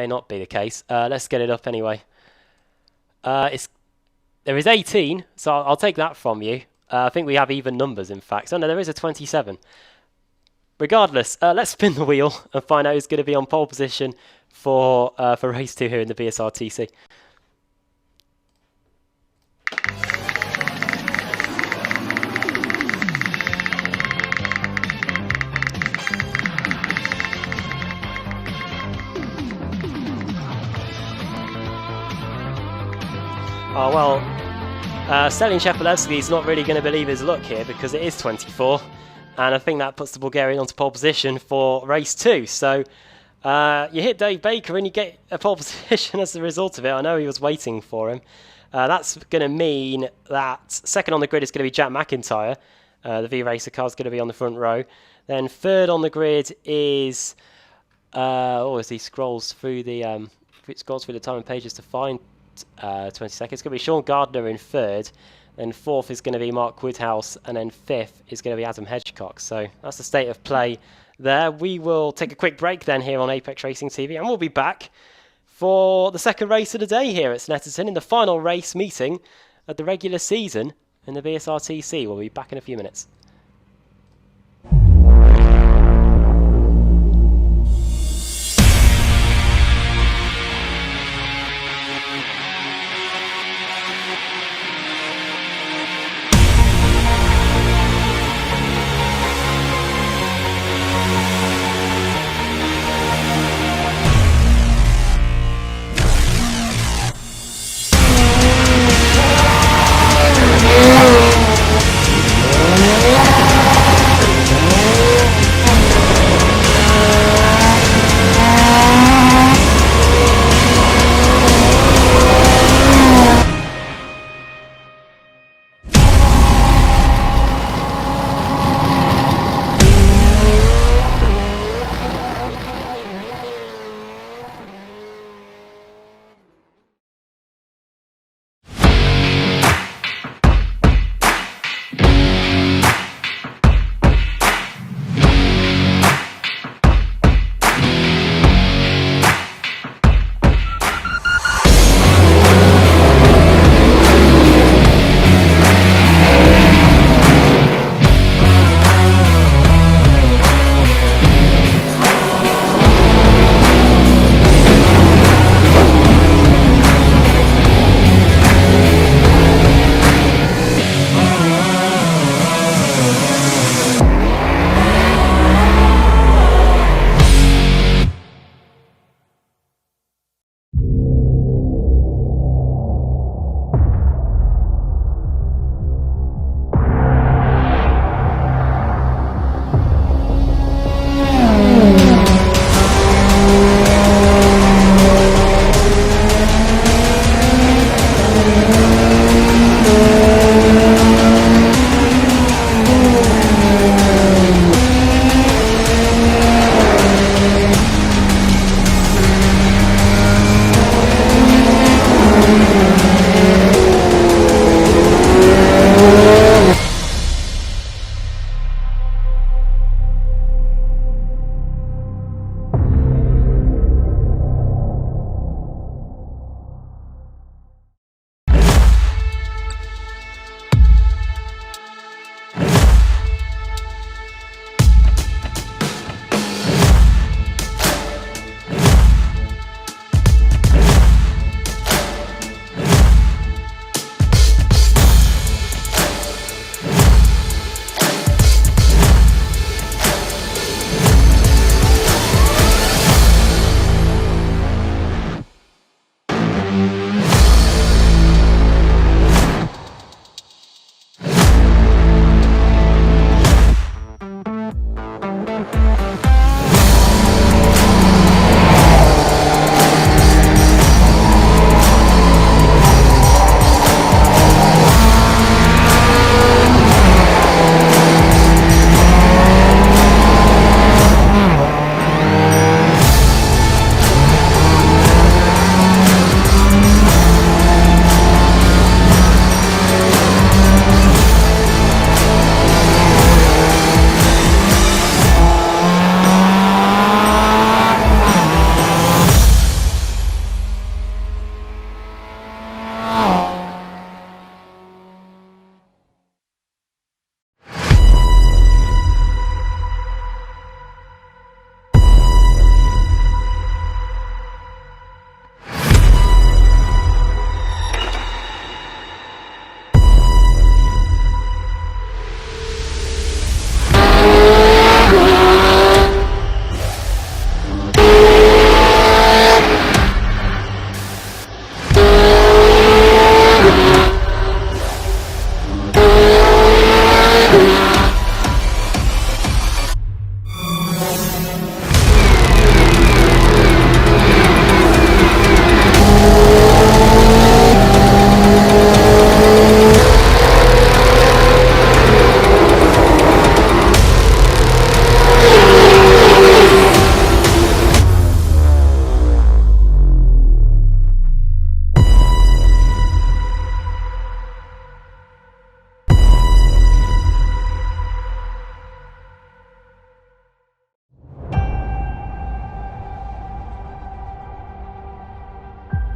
S1: not be the case. Let's get it up anyway. There is 18, so I'll take that from you. I think we have even numbers, in fact. Oh no, there is a 27. Regardless, let's spin the wheel and find out who's going to be on pole position for race 2 here in the BSRTC. Oh well, Stalin Shepelevsky's not really going to believe his luck here because it is 24, and I think that puts the Bulgarian onto pole position for race 2. So you hit Dave Baker and you get a pole position as a result of it. I know he was waiting for him. That's going to mean that second on the grid is going to be Jack McIntyre. The V-Racer car is going to be on the front row. Then third on the grid is as he scrolls through the timing pages to find 20 seconds. It's going to be Sean Gardner in third, then fourth is going to be Mark Woodhouse, and then fifth is going to be Adam Hedgecock. So that's the state of play there. We will take a quick break then here on Apex Racing TV, and we'll be back for the second race of the day here at Snetterton in the final race meeting of the regular season in the BSRTC. We'll be back in a few minutes.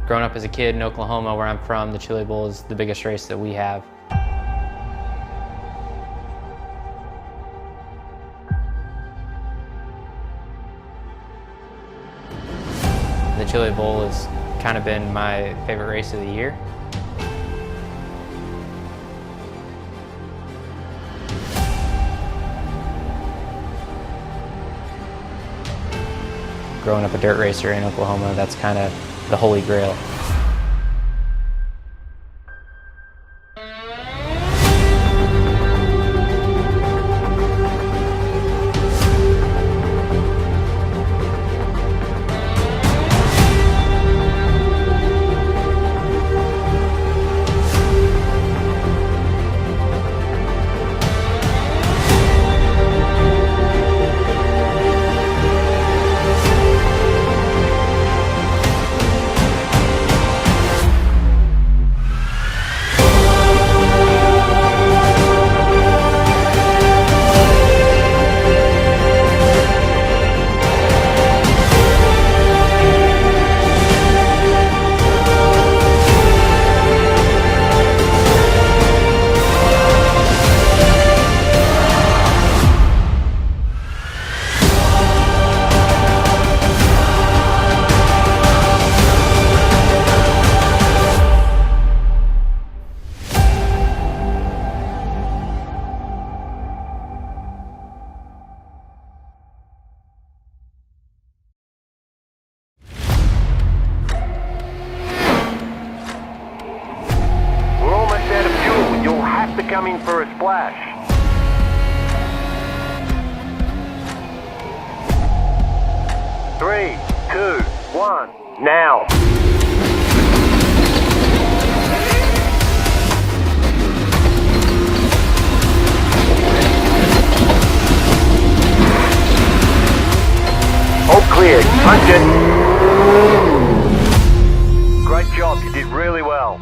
S4: Growing up as a kid in Oklahoma, where I'm from, the Chili Bowl is the biggest race that we have. The Chili Bowl has kind of been my favorite race of the year. Growing up a dirt racer in Oklahoma, that's kind of the holy grail.
S5: Coming for a splash. 3, 2, 1, now. All clear, punch it. Great job, you did really well.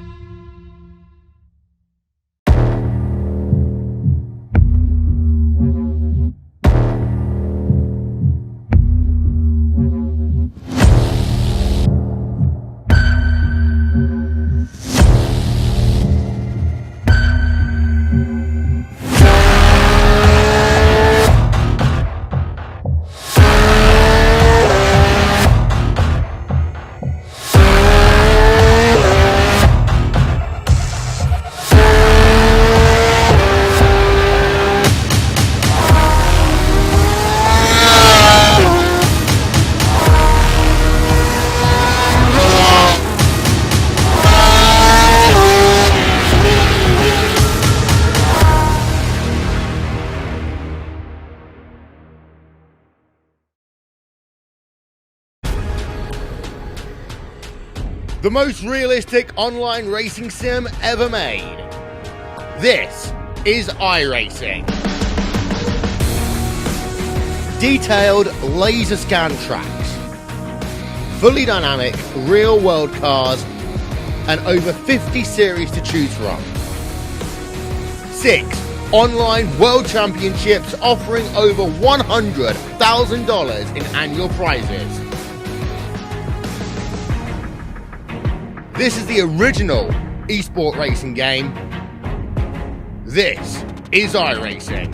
S6: The most realistic online racing sim ever made. This is iRacing. Detailed laser scan tracks, fully dynamic real world cars, and over 50 series to choose from. 6 online world championships offering over $100,000 in annual prizes. This is the original esport racing game. This is iRacing.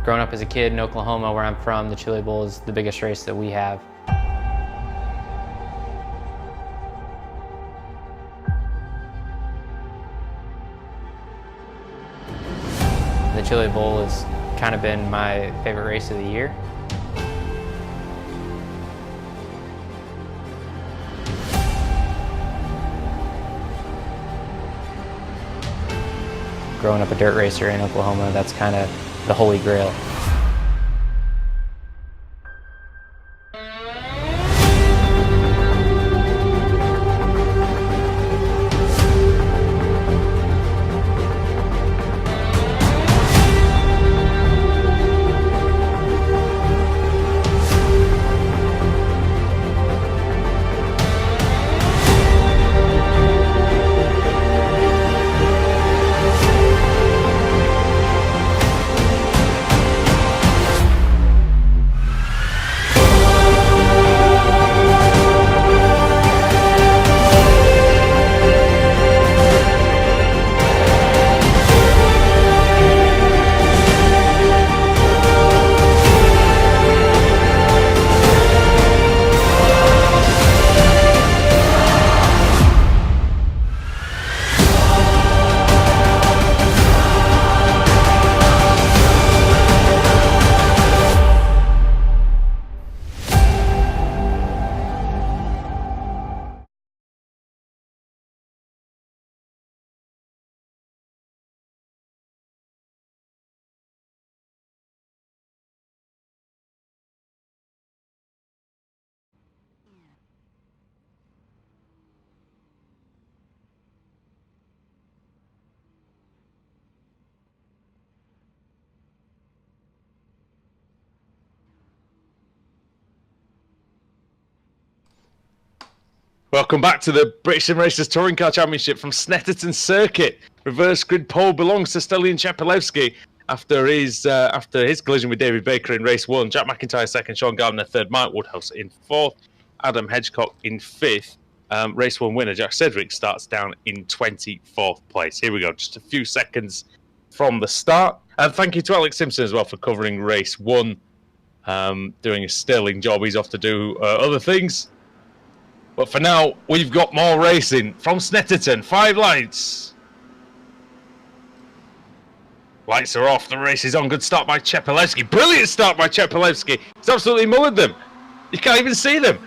S4: Growing up as a kid in Oklahoma, where I'm from, the Chili Bowl is the biggest race that we have. The Chili Bowl has kind of been my favorite race of the year. Growing up a dirt racer in Oklahoma, that's kind of the holy grail.
S3: Welcome back to the British Sim Racers Touring Car Championship from Snetterton Circuit. Reverse grid pole belongs to Stelian Chepelewski after his collision with David Baker in race 1. Jack McIntyre second, Sean Gardner third, Mike Woodhouse in fourth, Adam Hedgecock in fifth. Race 1 winner Jack Sedgwick starts down in 24th place. Here we go, just a few seconds from the start. And thank you to Alex Simpson as well for covering race 1, doing a sterling job. He's off to do other things. But for now, we've got more racing from Snetterton. 5 lights. Lights are off. The race is on. Good start by Chepelewski. Brilliant start by Chepelewski. He's absolutely mullered them. You can't even see them.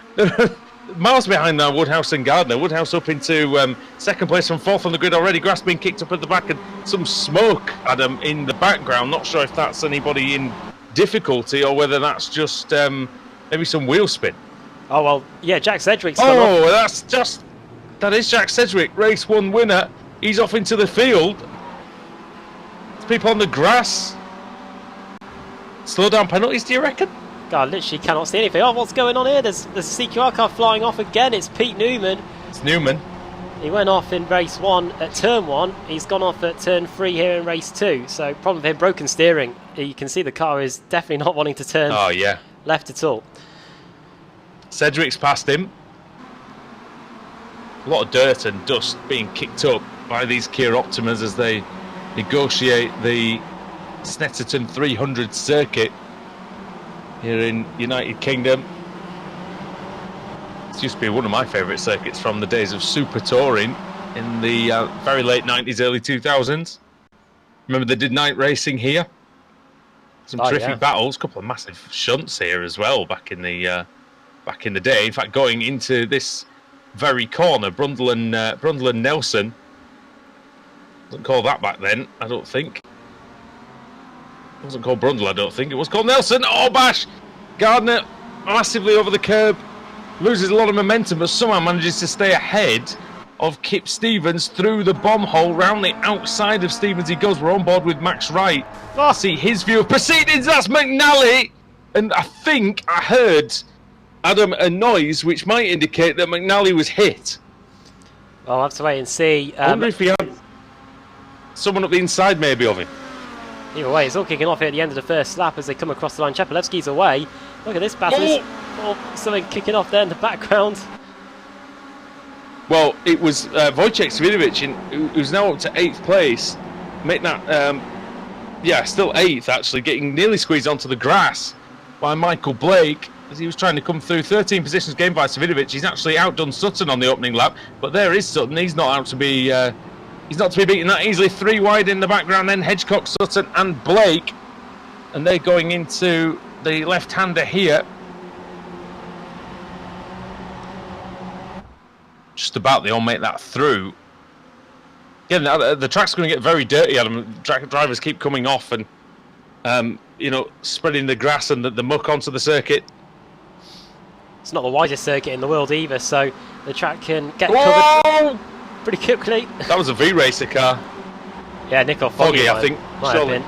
S3: Miles behind now, Woodhouse and Gardner. Woodhouse up into second place from fourth on the grid already. Grass being kicked up at the back and some smoke, Adam, in the background. Not sure if that's anybody in difficulty or whether that's just maybe some wheel spin.
S1: Oh, well, yeah, Jack Sedgwick's gone off.
S3: That is Jack Sedgwick, race 1 winner. He's off into the field. There's people on the grass. Slow down penalties, do you reckon?
S1: God, literally cannot see anything. Oh, what's going on here? There's a CQR car flying off again. It's Pete Newman.
S3: It's Newman.
S1: He went off in race 1 at turn 1. He's gone off at turn 3 here in race 2. So, problem with him, broken steering. You can see the car is definitely not wanting to turn left at all.
S3: Sedgwick's passed him. A lot of dirt and dust being kicked up by these Kia Optimas as they negotiate the Snetterton 300 circuit here in United Kingdom. This used to be one of my favourite circuits from the days of Super Touring in the very late 90s, early 2000s. Remember they did night racing here? Some terrific battles, a couple of massive shunts here as well back in the day. In fact, going into this very corner, Brundle and Nelson. Wasn't called that back then, I don't think. It wasn't called Brundle, I don't think. It was called Nelson. Oh, bash! Gardner massively over the curb. Loses a lot of momentum, but somehow manages to stay ahead of Kip Stevens through the bomb hole. Round the outside of Stevens he goes. We're on board with Max Wright. See his view of proceedings. That's McNally. And I think I heard, Adam, a noise which might indicate that McNally was hit.
S1: I'll have to wait and see.
S3: I wonder if he had someone up the inside maybe of him.
S1: Either way, it's all kicking off here at the end of the first lap as they come across the line. Chepelewski's away. Look at this battle. Something kicking off there in the background.
S3: Well, it was Wojciech Svidovic, who's now up to 8th place. Make that yeah, still 8th actually, getting nearly squeezed onto the grass by Michael Blake as he was trying to come through. 13 positions gained by Savidovic. He's actually outdone Sutton on the opening lap, but there is Sutton. He's not out to be. He's not to be beaten that easily. 3 wide in the background. Then Hedgecock, Sutton, and Blake, and they're going into the left-hander here. Just about they all make that through. Again, the track's going to get very dirty, Adam. Drivers keep coming off and, you know, spreading the grass and the muck onto the circuit.
S1: It's not the widest circuit in the world either, so the track can get covered pretty quickly. That
S3: was a V-Racer car.
S1: Yeah, Nick or Foggy,
S3: I think.
S1: Might have been.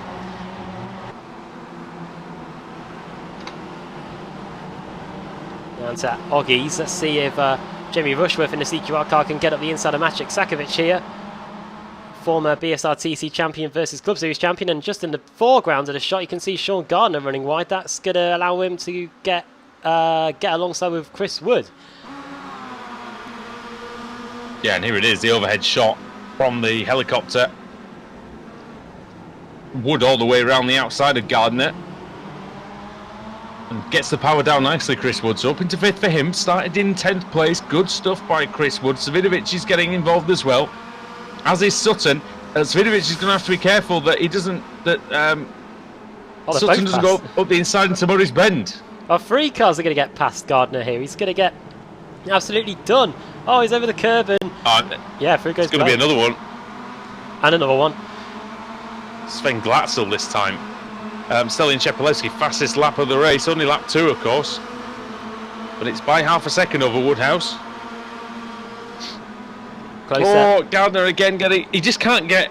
S1: Down to Oggies. Let's see if Jamie Rushworth in the CQR car can get up the inside of ApexRacingTV here. Former BSRTC champion versus Club Series champion, and just in the foreground of the shot you can see Sean Gardner running wide. That's going to allow him to get alongside with Chris Wood.
S3: Yeah, and here it is, the overhead shot from the helicopter. Wood all the way around the outside of Gardner. And gets the power down nicely, Chris Wood. So up into 5th for him. Started in 10th place. Good stuff by Chris Wood. Savidovic is getting involved as well, as is Sutton. Savidovic is going to have to be careful that he doesn't... Sutton doesn't go up the inside into Murray's Bend.
S1: Well, 3 cars are going to get past Gardner here. He's going to get absolutely done. Oh, he's over the curb and... yeah, through goes.
S3: It's going to be another one.
S1: And another one.
S3: Sven Glatzel this time. Stelin Shepelewski, fastest lap of the race. Only lap 2, of course. But it's by half a second over Woodhouse.
S1: Closer.
S3: Oh, Gardner again getting... He just can't get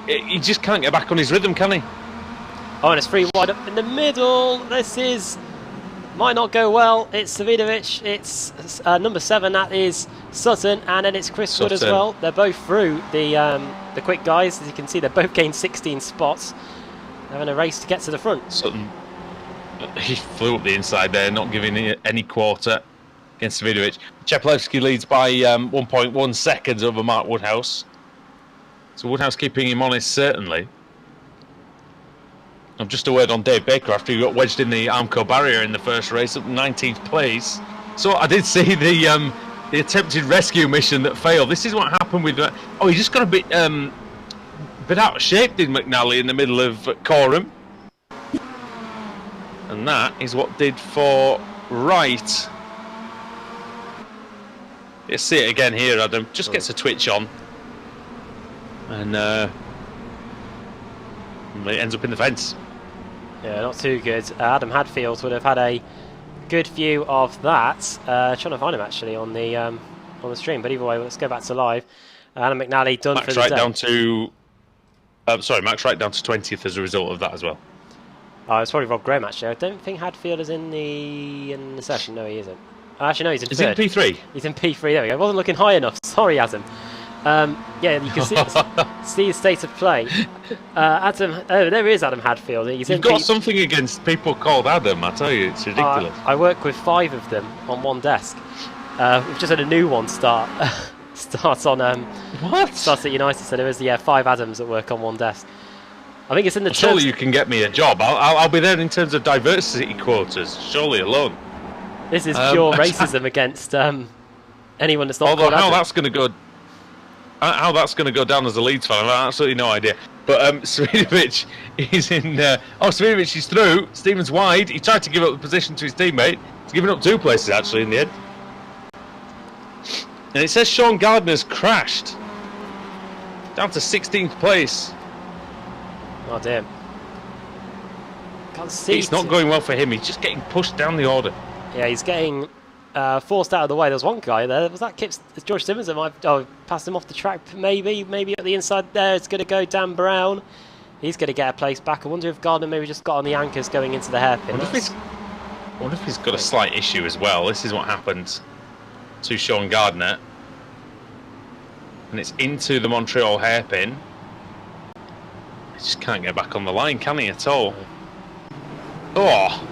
S3: back on his rhythm, can he?
S1: Oh, and it's 3 wide up in the middle. This might not go well. It's Savidovic. It's number 7. That is Sutton, and then it's Chris Wood as well. They're both through the quick guys. As you can see, they're both gained 16 spots. They're having a race to get to the front.
S3: Sutton, he flew up the inside there, not giving any quarter against Savidovic. Shepelewski leads by 1.1 seconds over Mark Woodhouse. So Woodhouse keeping him honest, certainly. Just a word on Dave Baker after he got wedged in the Armco barrier in the first race at 19th place. So I did see the attempted rescue mission that failed. This is what happened with... he just got a bit out of shape, did McNally, in the middle of Coram. And that is what did for Wright. Let's see it again here, Adam. Just gets a twitch on. And it ends up in the fence.
S1: Yeah, not too good. Adam Hadfield would have had a good view of that. Trying to find him actually on the stream, but either way, let's go back to live. Adam McNally done for the day.
S3: Max Wright down to 20th as a result of that as well.
S1: Oh, it's probably Rob Graham actually. I don't think Hadfield is in the session. No, he isn't. Actually, no, he's in third.
S3: Is he in P3?
S1: He's in P3. There we go. I wasn't looking high enough. Sorry, Adam. Yeah, you can see his state of play. Adam, there is Adam Hadfield.
S3: You've got something against people called Adam, I tell you, it's ridiculous.
S1: I work with 5 of them on one desk. We've just had a new one start on
S3: what?
S1: Starts at United, so there is 5 Adams that work on one desk. I think it's in the.
S3: Surely you can get me a job. I'll be there in terms of diversity quotas. Surely alone.
S1: This is pure racism against anyone that's not.
S3: Although how that's going to go down as a Leeds fan, I've absolutely no idea. But Savidovic is in. Savidovic is through. Stevens wide. He tried to give up the position to his teammate. He's given up 2 places actually in the end. And it says Sean Gardner's crashed. Down to 16th place.
S1: Oh damn. Can't see.
S3: It's not going well for him. He's just getting pushed down the order.
S1: Yeah, he's getting forced out of the way. There's one guy there. Was that George Simmons that might passed him off the track? Maybe at the inside there. It's going to go Dan Brown. He's going to get a place back. I wonder if Gardner maybe just got on the anchors going into the hairpin.
S3: I wonder if he's got a slight issue as well. This is what happened to Sean Gardner. And it's into the Montreal hairpin. He just can't get back on the line, can he, at all? Oh!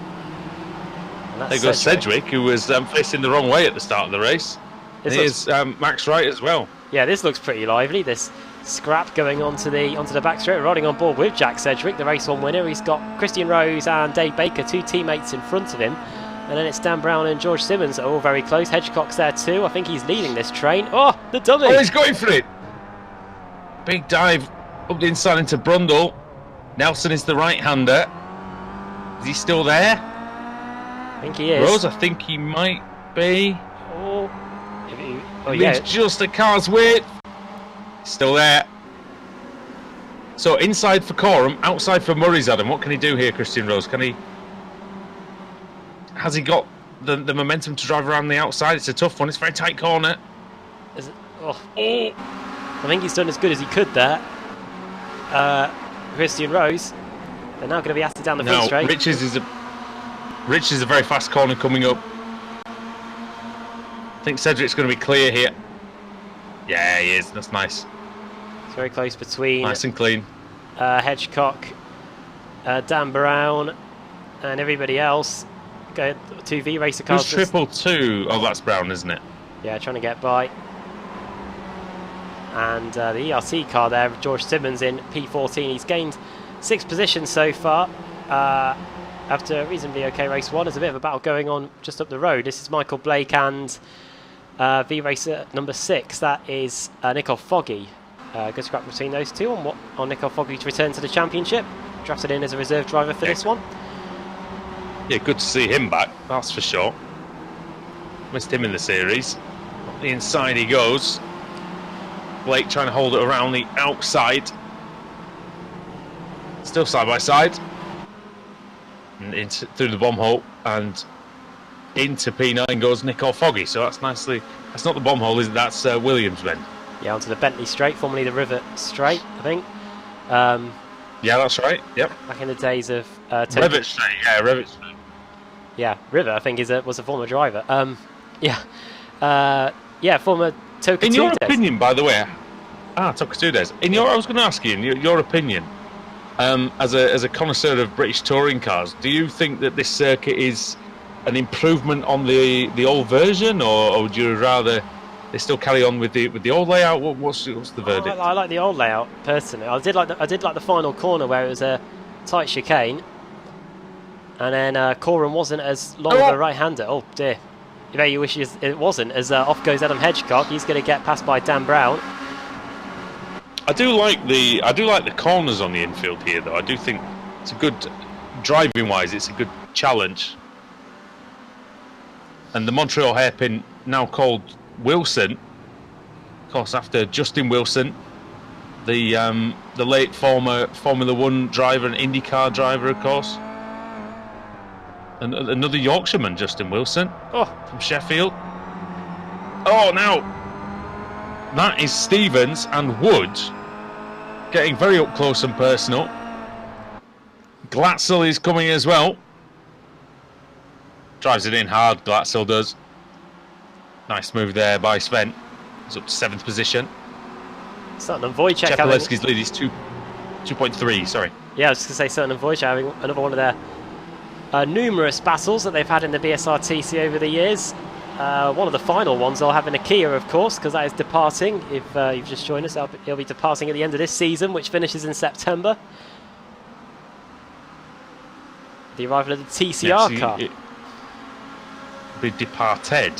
S3: There goes Sedgwick, who was facing the wrong way at the start of the race. And here's Max Wright as well.
S1: Yeah, this looks pretty lively. This scrap going onto the back straight, riding on board with Jack Sedgwick, the race 1 winner. He's got Christian Rose and Dave Baker, 2 teammates in front of him. And then it's Dan Brown and George Simmons, all very close. Hedgecock's there too. I think he's leading this train. Oh, the dummy!
S3: Oh, he's going for it! Big dive up the inside into Brundle. Nelson is the right-hander. Is he still there?
S1: I think he is.
S3: Rose, I think he might be.
S1: Oh,
S3: Yeah. It's just a car's width. Still there. So inside for Coram, outside for Murray's Adam. What can he do here, Christian Rose? Can he? Has he got the momentum to drive around the outside? It's a tough one. It's a very tight corner.
S1: Is it? Oh. I think he's done as good as he could there. Christian Rose. They're now going to be asked down the front straight.
S3: Riches is a very fast corner coming up. I think Cedric's going to be clear here. Yeah, he is. That's nice.
S1: It's very close between.
S3: Nice and clean.
S1: Hedgecock, Dan Brown, and everybody else. Go 2 V racer cars.
S3: Who's triple 2? Oh, that's Brown, isn't it?
S1: Yeah, trying to get by. And the ERC car there, George Simmons in P14. He's gained 6 positions so far. After a reasonably okay race 1, there's a bit of a battle going on just up the road. This is Michael Blake and V racer number 6. That is Nico Foggy. Good scrap between those two on Nico Foggy to return to the championship. Drafted in as a reserve driver for this one.
S3: Yeah, good to see him back, that's for sure. Missed him in the series. Up the inside he goes. Blake trying to hold it around the outside. Still side by side. And through the bomb hole and into P9 goes Nico Foggy. So that's nicely. That's not the bomb hole, is it? That's Williams Bend.
S1: Yeah, onto the Bentley Straight, formerly the Rivet Straight, I think.
S3: Yeah, that's right. Yep.
S1: Back in the days of
S3: Rivet Straight. Yeah, Rivet Straight.
S1: Yeah, Rivet, I think, was a former driver. Yeah, former Toka
S3: In your
S1: days.
S3: opinion, by the way, Toka 2 days. I was going to ask you, in your opinion, as a connoisseur of British touring cars, do you think that this circuit is an improvement on the old version, or would you rather they still carry on with the old layout? What's the verdict?
S1: I like the old layout personally. I did like the final corner where it was a tight chicane, and then Coram wasn't as long of a right-hander. Oh dear! I bet you wish it wasn't. As off goes Adam Hedgecock. He's going to get passed by Dan Brown.
S3: I do like the corners on the infield here, though. I do think it's a good driving-wise. It's a good challenge. And the Montreal hairpin, now called Wilson, of course, after Justin Wilson, the late former Formula 1 driver and IndyCar driver, of course. And another Yorkshireman, Justin Wilson, from Sheffield. Oh, now that is Stevens and Wood getting very up close and personal. Glatzel is coming as well. Drives it in hard, Glatzel does. Nice move there by Sven. He's up to 7th position.
S1: Sutton and Wojciech
S3: Czepelewski's lead is 2.3, sorry.
S1: Yeah, I was just going to say Sutton and Wojciech having another one of their numerous battles that they've had in the BSRTC over the years. One of the final ones they'll have in a Kia, of course, because that is departing. If you've just joined us, it'll be departing at the end of this season, which finishes in September. The arrival of the TCR car.
S3: It'll be departed.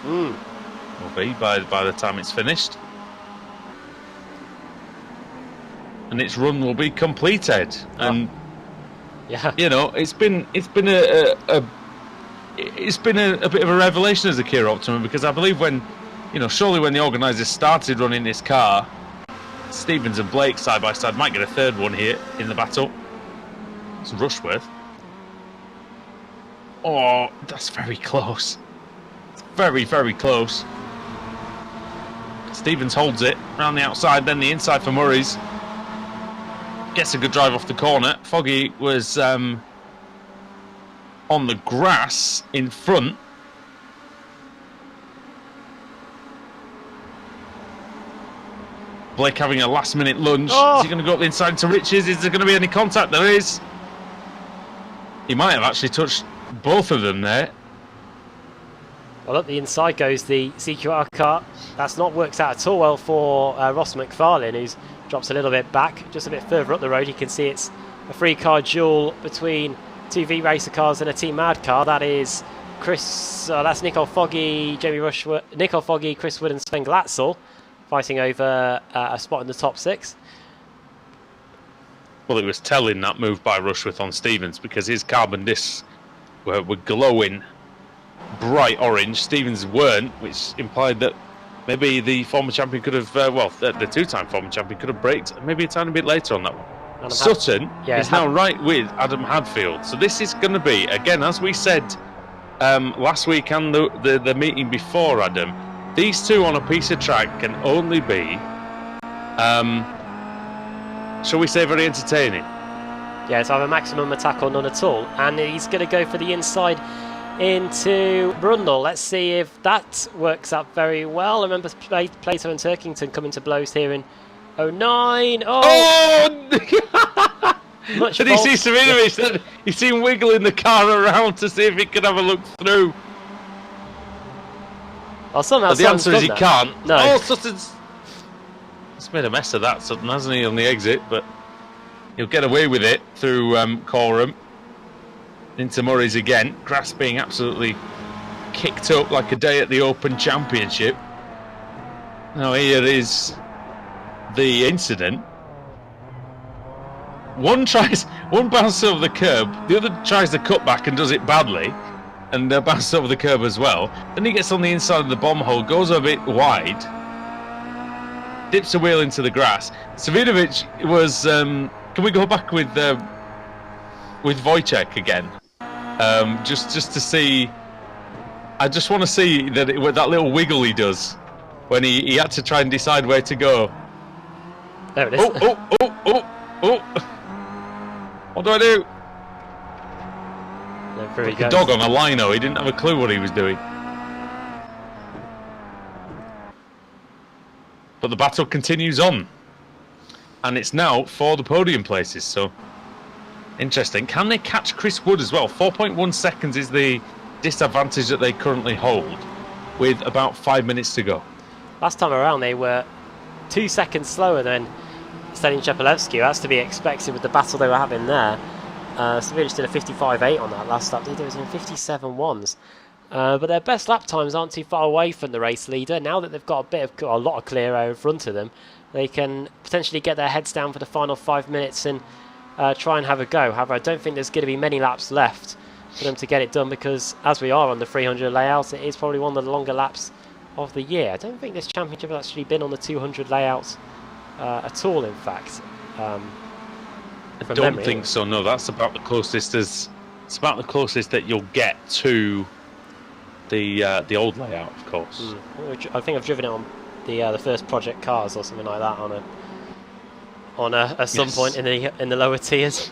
S3: Will be by the time it's finished. And its run will be completed. And
S1: yeah,
S3: you know, it's been a bit of a revelation as a Kia Optima, because I believe surely when the organisers started running this car, Stevens and Blake side by side, might get a third one here in the battle. It's Rushworth. Oh, that's very close. It's very, very close. Stevens holds it around the outside, then the inside for Murray's. Gets a good drive off the corner. Foggy was on the grass in front. Blake having a last-minute lunge. Is he going to go up the inside to Riches? Is there going to be any contact? There is. He might have actually touched both of them there.
S1: Well, up the inside goes the CQR car. That's not worked out at all well for Ross McFarlane, who's drops a little bit back, just a bit further up the road. You can see it's a 3-car duel between 2 V-Racer cars and a Team Mad car. That is that's Nicole Foggy, Jamie Rushwood, Nicole Foggy, Chris Wood and Sven Glatzel fighting over a spot in the top 6.
S3: Well, it was telling, that move by Rushworth on Stevens, because his carbon discs were glowing bright orange. Stevens weren't, which implied that maybe the former champion could have, the two-time former champion could have braked maybe a tiny bit later on that one. Sutton is now right with Adam Hadfield. So this is going to be, again, as we said last week and the meeting before, Adam, these two on a piece of track can only be, shall we say, very entertaining.
S1: Yeah, it's either maximum attack or none at all. And he's going to go for the inside into Brundle. Let's see if that works out very well. I remember Plato and Turkington coming to blows here in 09. Much
S3: Did you see Savinovic? You see him wiggling the car around to see if he could have a look through.
S1: Well, somehow
S3: the answer is he can't.
S1: No.
S3: Oh, Sutton's made a mess of that, Sutton, hasn't he, on the exit? But he'll get away with it through Coram. Into Murray's again. Grass being absolutely kicked up like a day at the Open Championship. Now here is the incident. One bounces over the curb, the other tries to cut back and does it badly, and bounces over the curb as well. Then he gets on the inside of the bomb hole, goes a bit wide, dips a wheel into the grass. Savinovic was. Can we go back with Wojciech again? Just to see. I just want to see that that little wiggle he does when he had to try and decide where to go.
S1: There it is.
S3: Oh! What do I do?
S1: Like
S3: a dog on a lino. He didn't have a clue what he was doing. But the battle continues on. And it's now for the podium places. So, interesting. Can they catch Chris Wood as well? 4.1 seconds is the disadvantage that they currently hold, with about 5 minutes to go.
S1: Last time around, they were 2 seconds slower than Stanislav Chepelevsky. That's to be expected with the battle they were having there. Savinovic did a 55.8 on that last lap. They did in 57.1s. But their best lap times aren't too far away from the race leader. Now that they've got a lot of clear air in front of them, they can potentially get their heads down for the final 5 minutes and try and have a go. However, I don't think there's going to be many laps left for them to get it done, because as we are on the 300 layouts, it is probably one of the longer laps of the year. I don't think this championship has actually been on the 200 layouts at all, in fact.
S3: I don't think so. No, that's about the closest it's about the closest that you'll get to the old layout, of course.
S1: I think I've driven it on the first project cars or something like that at some point in the lower tiers.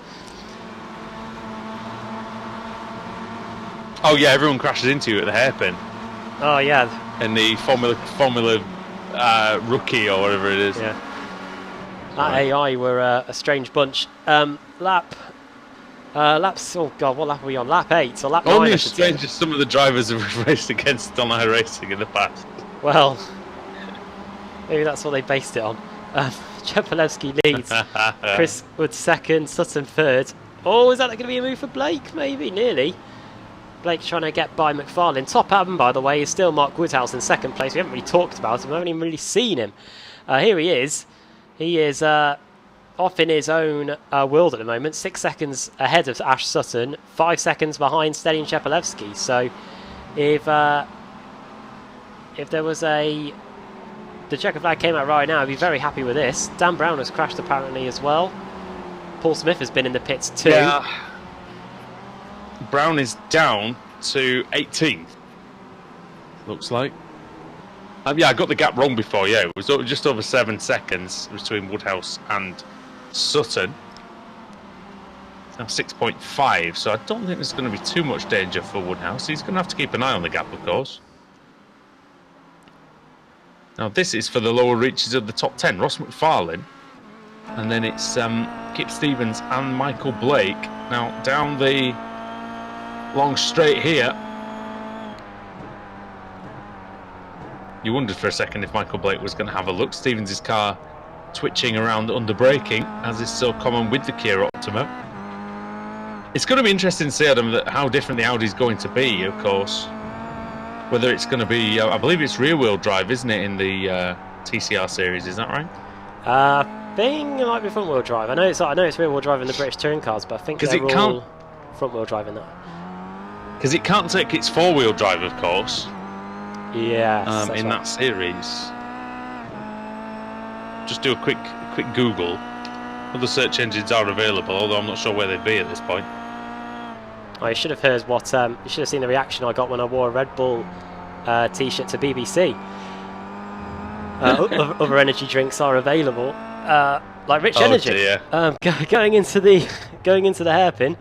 S3: Oh yeah, everyone crashes into you at the hairpin.
S1: Oh yeah.
S3: In the Formula Rookie or whatever it is.
S1: Yeah. That AI were a strange bunch. Laps. Oh god, what lap are we on? Lap 8 or lap 9?
S3: Only as strange as some of the drivers have raced against DALLARA Racing in the past.
S1: Well, maybe that's what they based it on. Chepelevsky leads. Chris Wood second. Sutton third. Oh, is that going to be a move for Blake? Maybe, nearly. Blake trying to get by McFarlane. Top Adam, by the way, is still Mark Woodhouse in second place. We haven't really talked about him. We haven't even really seen him. Here he is. He is off in his own world at the moment. 6 seconds ahead of Ash Sutton. 5 seconds behind Stanislav Chepelevsky. So if there was the checker flag came out right now, I'd be very happy with this. Dan Brown has crashed apparently as well. Paul Smith has been in the pits too.
S3: Yeah. Brown is down to 18th. Looks like. Yeah, I got the gap wrong before. Yeah, it was just over 7 seconds between Woodhouse and Sutton. It's now 6.5, so I don't think there's going to be too much danger for Woodhouse. He's going to have to keep an eye on the gap, of course. Now this is for the lower reaches of the top 10. Ross McFarlane, and then it's Kip Stevens and Michael Blake. Now down the long straight here, You wondered for a second if Michael Blake was going to have a look. Stevens' car twitching around under braking, as is so common with the Kia Optima. It's going to be interesting to see, Adam, how different the Audi's going to be, of course. Whether it's going to be, I believe it's rear-wheel drive, isn't it, in the TCR series? Is that right?
S1: I think it might be front-wheel drive. I know it's rear-wheel drive in the British touring cars, but I think they're all front-wheel drive in that.
S3: Because it can't take its four-wheel drive, of course.
S1: Yes,
S3: in that series. Just do a quick Google. Other search engines are available, although I'm not sure where they'd be at this point.
S1: Oh, you should have heard what. You should have seen the reaction I got when I wore a Red Bull T-shirt to BBC. Other energy drinks are available, like Rich Energy.
S3: Dear.
S1: Going into the hairpin.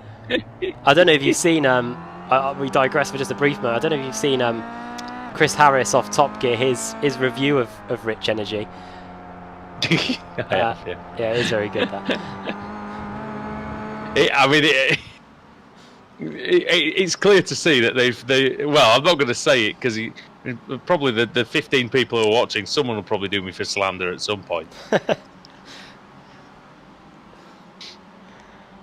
S1: I don't know if you've seen. We digress for just a brief moment. I don't know if you've seen Chris Harris off Top Gear, his review of Rich Energy. Yeah, it is very good. That.
S3: It's clear to see that well, I'm not going to say it because probably the 15 people who are watching, someone will probably do me for slander at some point.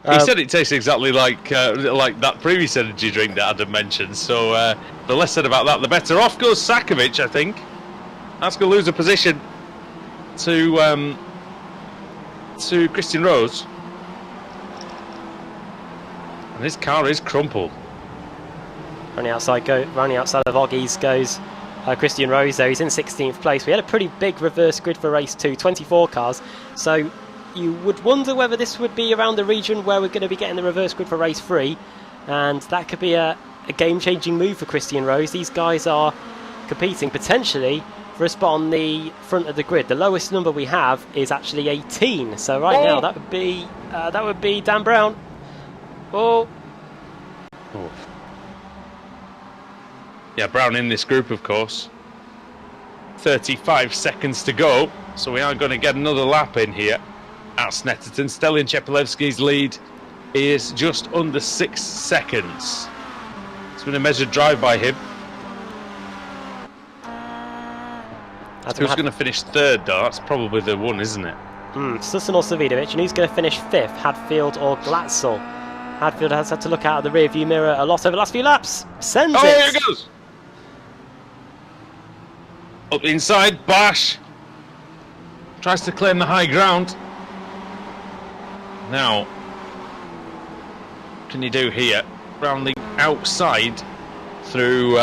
S3: He said it tastes exactly like that previous energy drink that Adam mentioned. So the less said about that, the better. Off goes Sakovic, I think. That's going to lose a position to Christian Rose. And his car is crumpled.
S1: Running outside of Oggies goes Christian Rose, though. He's in 16th place. We had a pretty big reverse grid for race 2, 24 cars. So you would wonder whether this would be around the region where we're going to be getting the reverse grid for race 3. And that could be a game-changing move for Christian Rose. These guys are competing potentially for a spot on the front of the grid. The lowest number we have is actually 18. So right now that would be Dan Brown. Oh. Yeah, Brown in this group, of course. 35 seconds to go, so we are going to get another lap in here at Snetterton. Stelian Chepelevsky's lead is just under 6 seconds. It's been a measured drive by him. Who's going to finish third, though? That's probably the one, isn't it? Sutton or Savidovic, and who's going to finish 5th? Hadfield or Glatzel? Hadfield has had to look out of the rear-view mirror a lot over the last few laps. Sends it!
S3: Here it goes! Up the inside, Bash tries to claim the high ground. Now, what can you do here? Round the outside through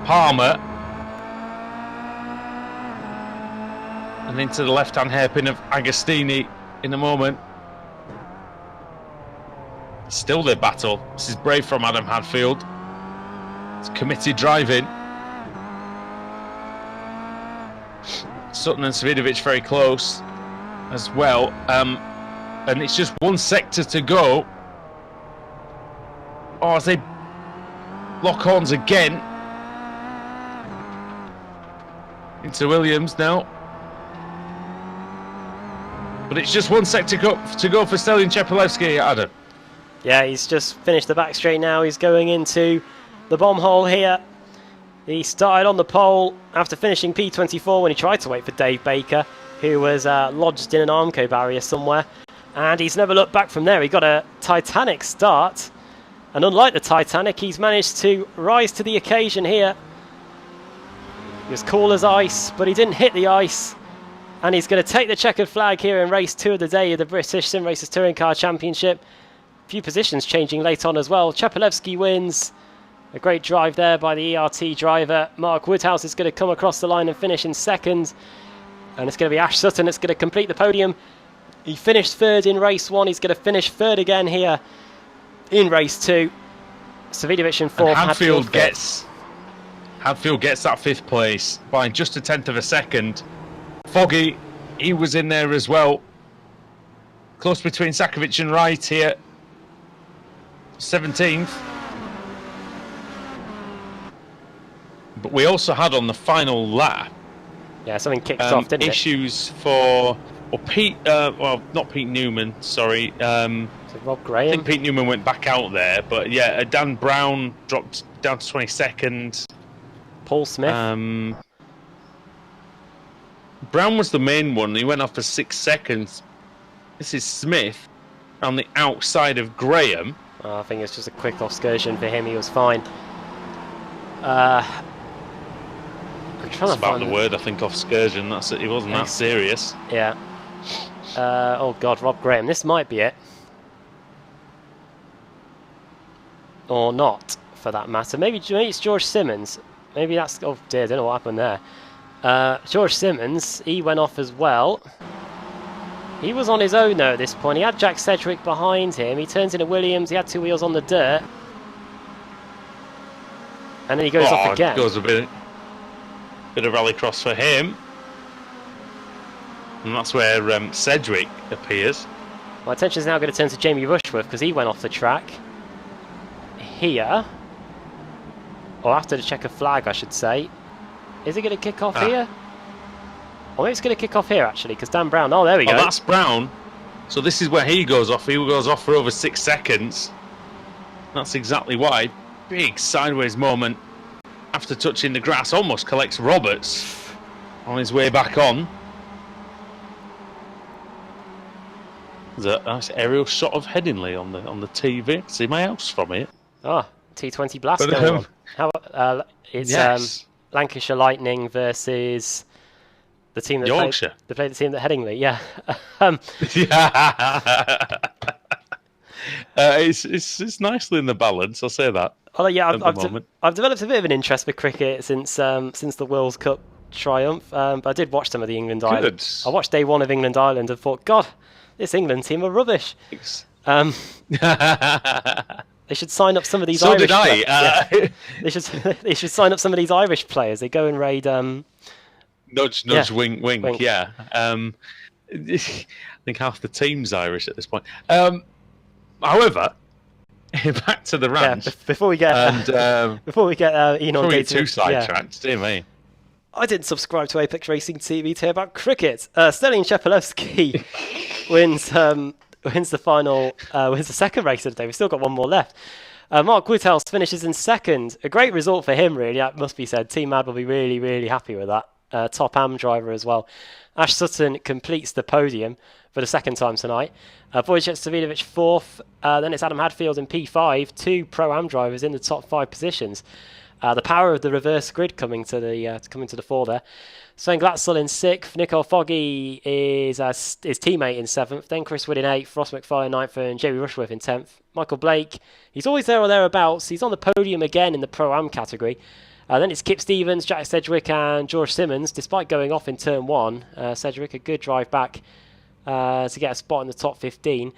S3: Palmer and into the left-hand hairpin of Agostini in a moment. Still their battle. This is brave from Adam Hadfield. It's committed driving. Sutton and Savidovic very close as well. And it's just one sector to go. Oh, as they lock horns again. Into Williams now. But it's just one sector to go for Stelian Chepelevsky, Adam.
S1: Yeah, he's just finished the back straight now. He's going into the bomb hole here. He started on the pole after finishing P24 when he tried to wait for Dave Baker, who was lodged in an Armco barrier somewhere. And he's never looked back from there. He got a Titanic start. And unlike the Titanic, he's managed to rise to the occasion here. He was cool as ice, but he didn't hit the ice. And he's going to take the checkered flag here in race 2 of the day of the British Sim Racers Touring Car Championship. Few positions changing late on as well. Chepelevsky wins. A great drive there by the ERT driver. Mark Woodhouse is going to come across the line and finish in second. And it's going to be Ash Sutton that's going to complete the podium. He finished third in race 1. He's going to finish third again here in race 2. Savidovic in fourth.
S3: Hadfield gets that 5th place by just a 10th of a second. Foggy, he was in there as well. Close between Sakovic and Wright here. 17th. But we also had on the final lap,
S1: yeah, something kicked off, didn't
S3: issues for Pete. Well, not Pete Newman. Sorry.
S1: Rob Graham.
S3: I think Pete Newman went back out there, but yeah, Dan Brown dropped down to 22nd.
S1: Paul Smith.
S3: Brown was the main one. He went off for 6 seconds. This is Smith on the outside of Graham.
S1: Oh, I think it's just a quick excursion for him. He was fine. I'm trying
S3: That's
S1: to
S3: about
S1: find
S3: the word, I think, excursion. That's it. He wasn't that serious.
S1: Yeah. Oh God, Rob Graham. This might be it, or not, for that matter. Maybe it's George Simmons. Maybe that's. Oh dear, I don't know what happened there. George Simmons. He went off as well. He was on his own though at this point. He had Jack Sedgwick behind him. He turns into Williams. He had 2 wheels on the dirt, and then he goes off again.
S3: Goes a bit of rallycross for him. And that's where Sedgwick appears.
S1: My attention is now going to turn to Jamie Rushworth because he went off the track here. Or after the checker flag, I should say. Is it going to kick off here? Or maybe it's going to kick off here, actually, because Dan Brown... Oh, there we go.
S3: That's Brown. So this is where he goes off. He goes off for over 6 seconds. That's exactly why. Big sideways moment after touching the grass. Almost collects Roberts on his way back on. There's a nice aerial shot of Headingley on the TV. See my house from here.
S1: Oh, T20 Blast going on. How about, it's Lancashire Lightning versus the team that
S3: Yorkshire.
S1: They played the team that Headingley, yeah.
S3: It's nicely in the balance. I'll say that.
S1: Oh yeah, I've developed a bit of an interest for cricket since the World Cup triumph. But I did watch some of the England Ireland. I watched day 1 of England Ireland and thought, God, this England team are rubbish. They should sign up some of these.
S3: So
S1: Irish
S3: did I.
S1: Yeah. They should sign up some of these Irish players. They go and raid.
S3: Nudge, wink, wink. Yeah. I think half the team's Irish at this point. However, back to the ranch.
S1: Yeah, before we get Enon
S3: Gates too sidetracked, dear me.
S1: I didn't subscribe to Apex Racing TV to hear about cricket. Sterling Shepelewski wins the final, wins the second race of the day. We've still got one more left. Mark Woodhouse finishes in second. A great result for him, really. That must be said. Team Mad will be really, really happy with that. Top AM driver as well. Ash Sutton completes the podium for the second time tonight. Wojciech Savidovic fourth. Then it's Adam Hadfield in P5. 2 Pro Am drivers in the top 5 positions. The power of the reverse grid coming to the fore there. Sven Glatzel in 6th. Nicole Foggy is his teammate in 7th. Then Chris Wood in 8th. Ross McFarlane 9th. And Jamie Rushworth in 10th. Michael Blake, he's always there or thereabouts. He's on the podium again in the Pro Am category. Then it's Kip Stevens, Jack Sedgwick and George Simmons. Despite going off in turn 1, Sedgwick a good drive back to get a spot in the top 15.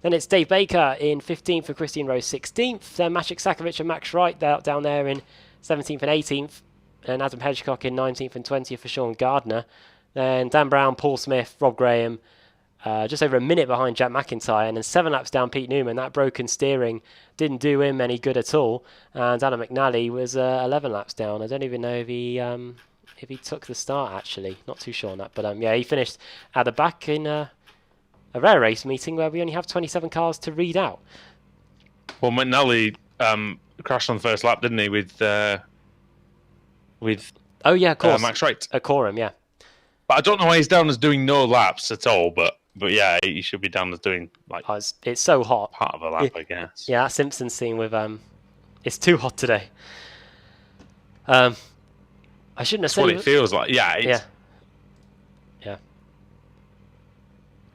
S1: Then it's Dave Baker in 15th for Christian Rose 16th. Then Maciek Sakovic and Max Wright down there in 17th and 18th. And Adam Hedgecock in 19th and 20th for Sean Gardner. Then Dan Brown, Paul Smith, Rob Graham, just over a minute behind Jack McIntyre. And then 7 laps down Pete Newman. That broken steering didn't do him any good at all. And Adam McNally was 11 laps down. I don't even know if he took the start, actually. Not too sure on that. But yeah, he finished at the back in a rare race meeting where we only have 27 cars to read out.
S3: Well, McNally crashed on the first lap, didn't he, with
S1: oh yeah, of course,
S3: Max Wright.
S1: At Coram, yeah.
S3: But I don't know why he's down as doing no laps at all. But yeah, he should be down as doing like
S1: it's so hot.
S3: Part of a lap, I guess.
S1: Yeah, that Simpsons scene with it's too hot today. I shouldn't have
S3: That's
S1: said
S3: what it feels like. Yeah.
S1: Yeah.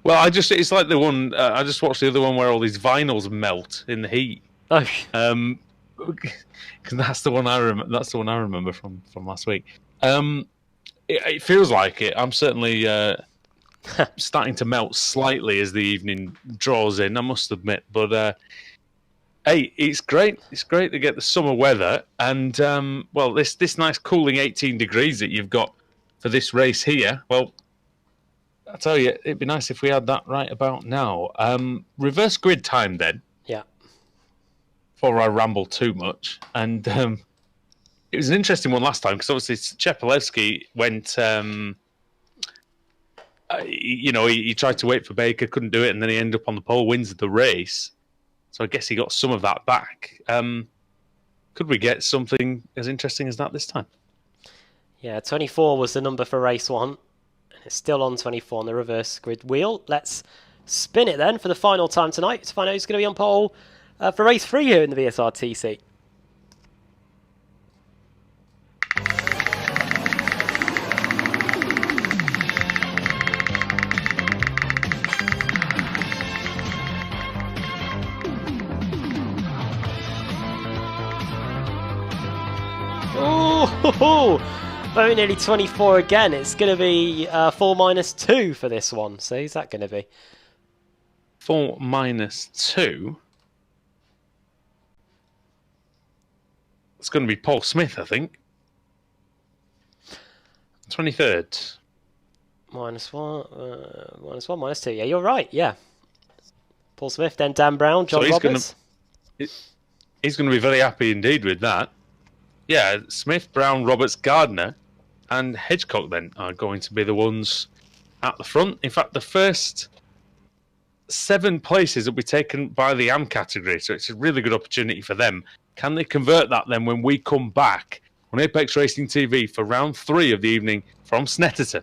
S3: Well, it's like the one I just watched the other one where all these vinyls melt in the heat.
S1: Oh.
S3: Because that's the one I remember. That's the one I remember from last week. It feels like it. I'm certainly starting to melt slightly as the evening draws in, I must admit. But hey, it's great. It's great to get the summer weather and well, this nice cooling 18 degrees that you've got for this race here. Well, I tell you, it'd be nice if we had that right about now. Reverse grid time then.
S1: Yeah.
S3: Before I ramble too much. And it was an interesting one last time because obviously Shepelewski went, he tried to wait for Baker, couldn't do it, and then he ended up on the pole, wins the race. So I guess he got some of that back. Could we get something as interesting as that this time?
S1: Yeah, 24 was the number for race 1. It's still on 24 on the reverse grid wheel. Let's spin it then for the final time tonight to find out who's going to be on pole for race 3 here in the BSRTC. Oh, very nearly 24 again. It's going to be 4 minus 2 for this one. So who's that going to be?
S3: 4 minus 2. It's going to be Paul Smith, I think. 23rd.
S1: Minus 1, minus 2. Yeah, you're right. Yeah. Paul Smith, then Dan Brown, John Roberts.
S3: He's going to be very happy indeed with that. Yeah, Smith, Brown, Roberts, Gardner, and Hedgecock then are going to be the ones at the front. In fact, the first 7 places will be taken by the AM category, so it's a really good opportunity for them. Can they convert that then when we come back on Apex Racing TV for round 3 of the evening from Snetterton?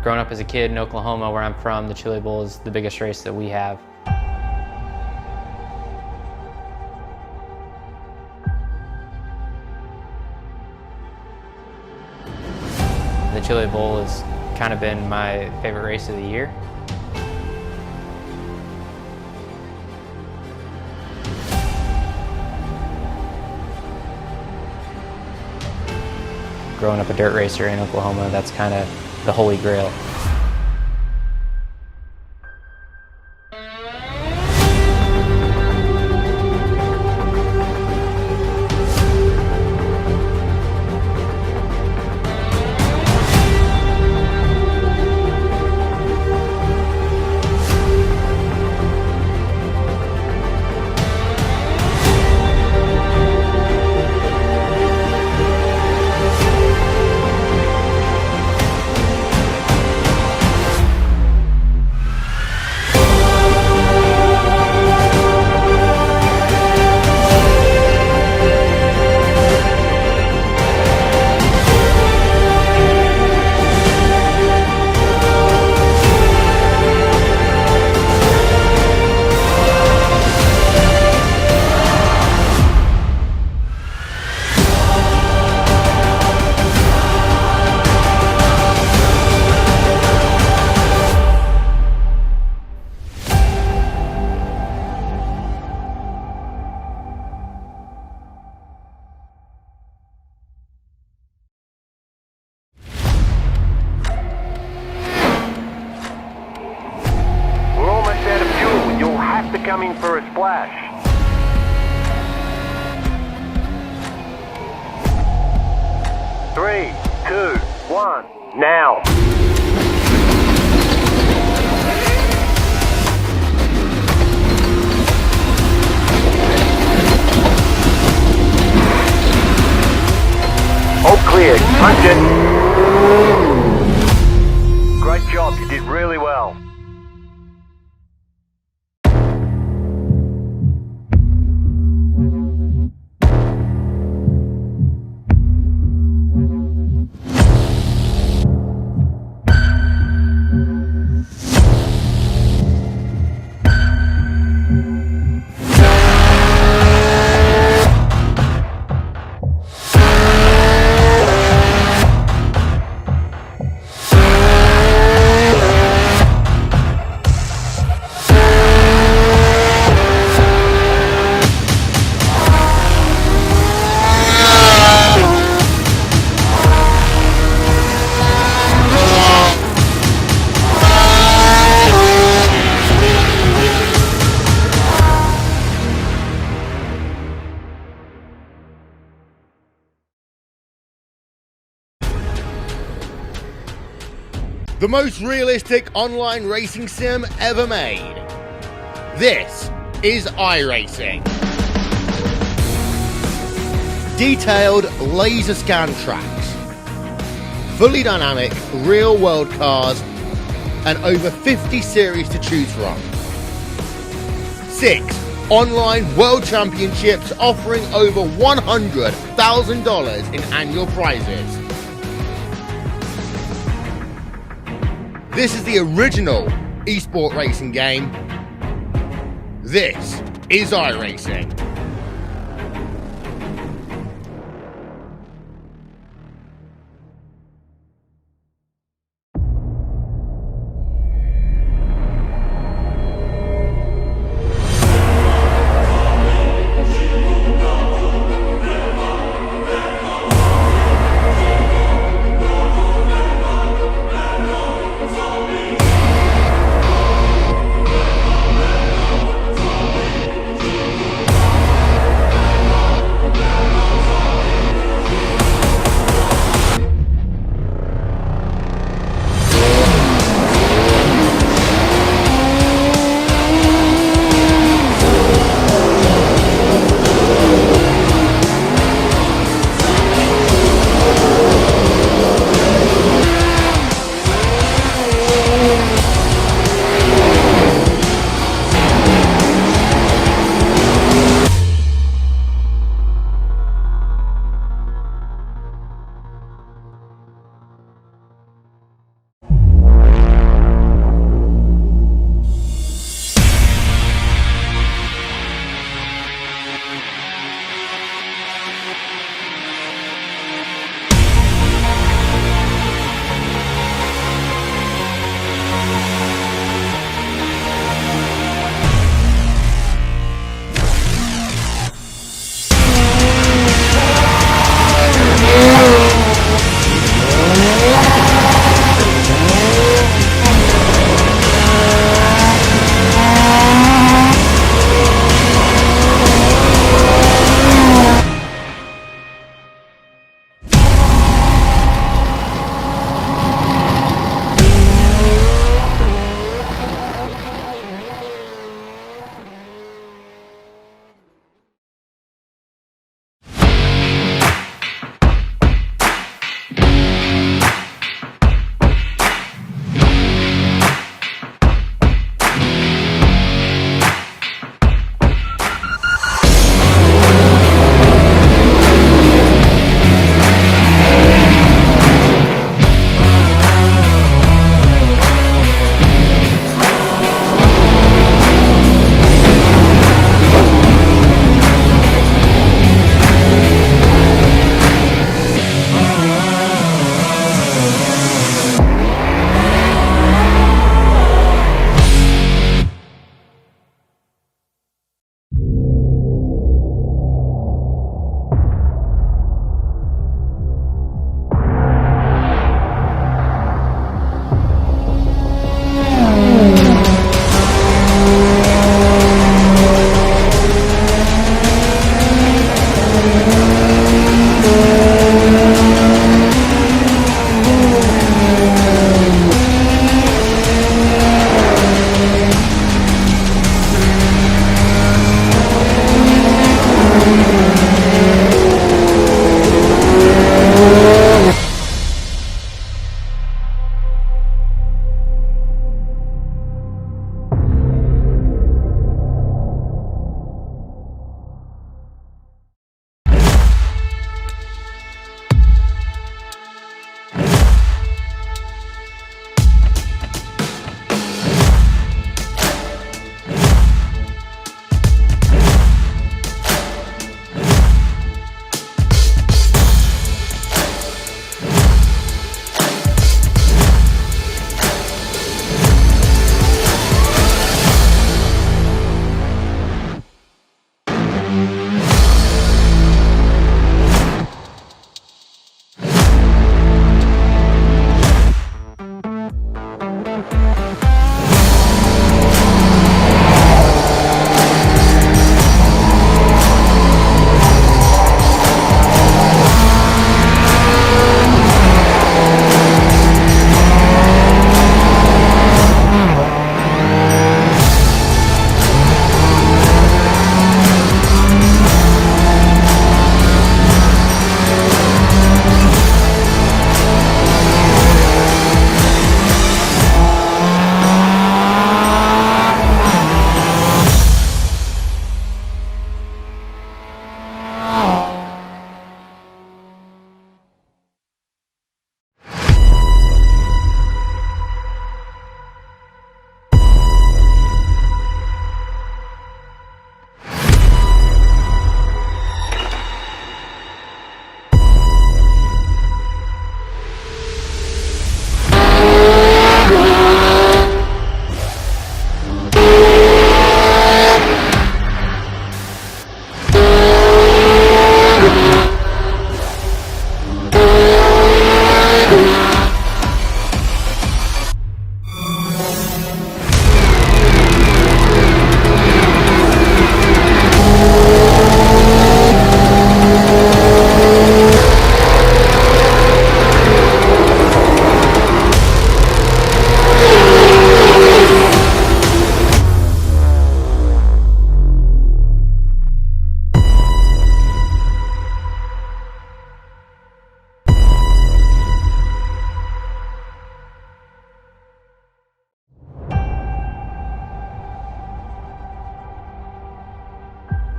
S4: Growing up as a kid in Oklahoma, where I'm from, the Chili Bowl is the biggest race that we have. The Chili Bowl has kind of been my favorite race of the year. Growing up a dirt racer in Oklahoma, that's kind of the holy grail.
S5: Coming for a splash. 3, 2, 1, now. All clear, punch it. Great job, you did really well.
S6: The most realistic online racing sim ever made. This is iRacing. Detailed laser scan tracks, fully dynamic real world cars, and over 50 series to choose from. 6 online world championships offering over $100,000 in annual prizes. This is the original esport racing game. This is iRacing.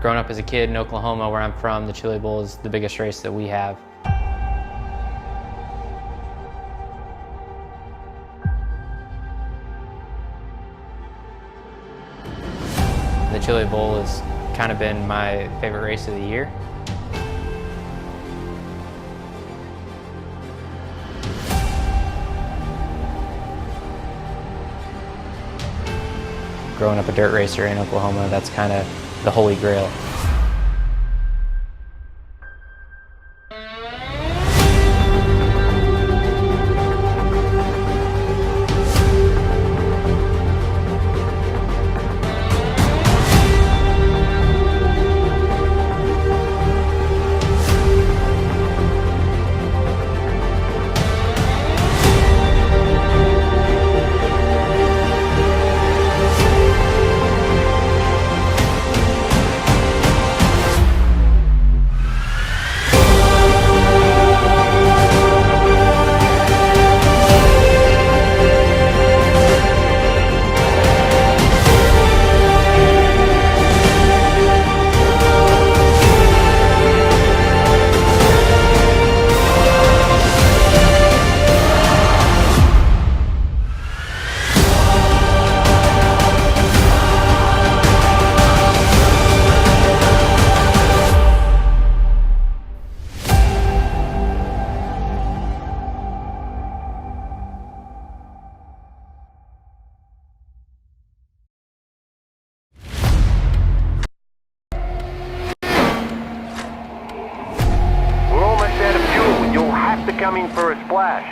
S4: Growing up as a kid in Oklahoma, where I'm from, the Chili Bowl is the biggest race that we have. The Chili Bowl has kind of been my favorite race of the year. Growing up a dirt racer in Oklahoma, that's kind of the holy grail.
S5: Coming for a splash.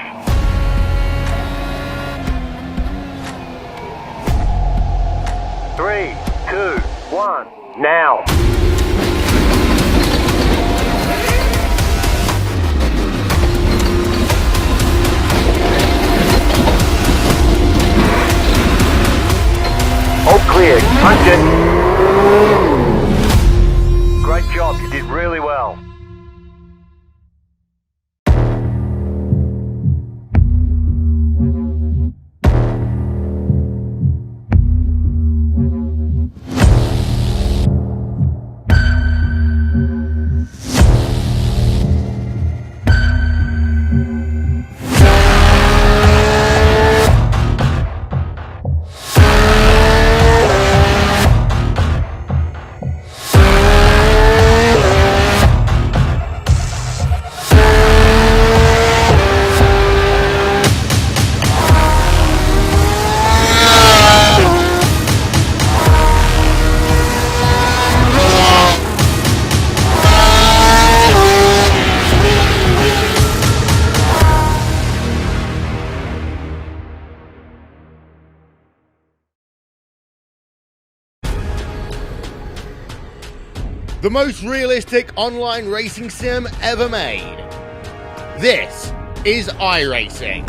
S5: 3, 2, 1, now. Punch it. Great job, you did really well.
S6: The most realistic online racing sim ever made. This is iRacing.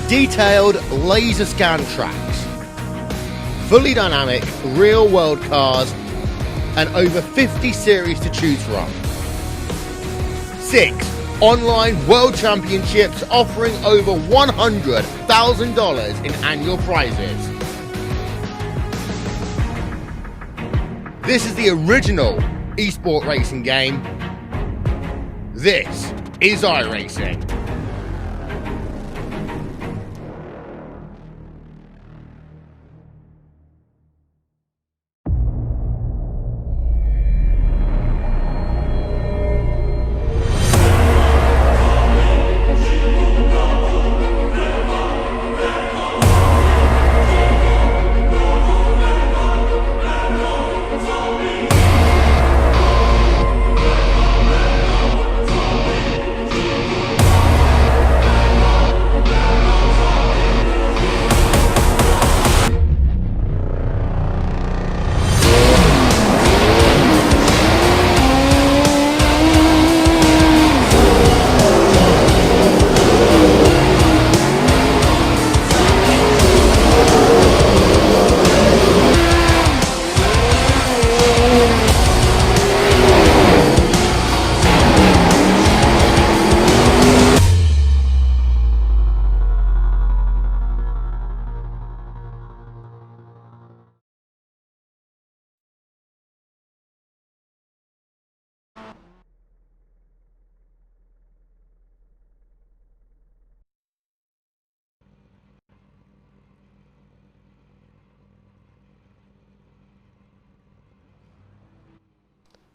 S6: Detailed laser scan tracks, fully dynamic real world cars, and over 50 series to choose from. 6 online world championships offering over $100,000 in annual prizes. This is the original esport racing game. This is iRacing.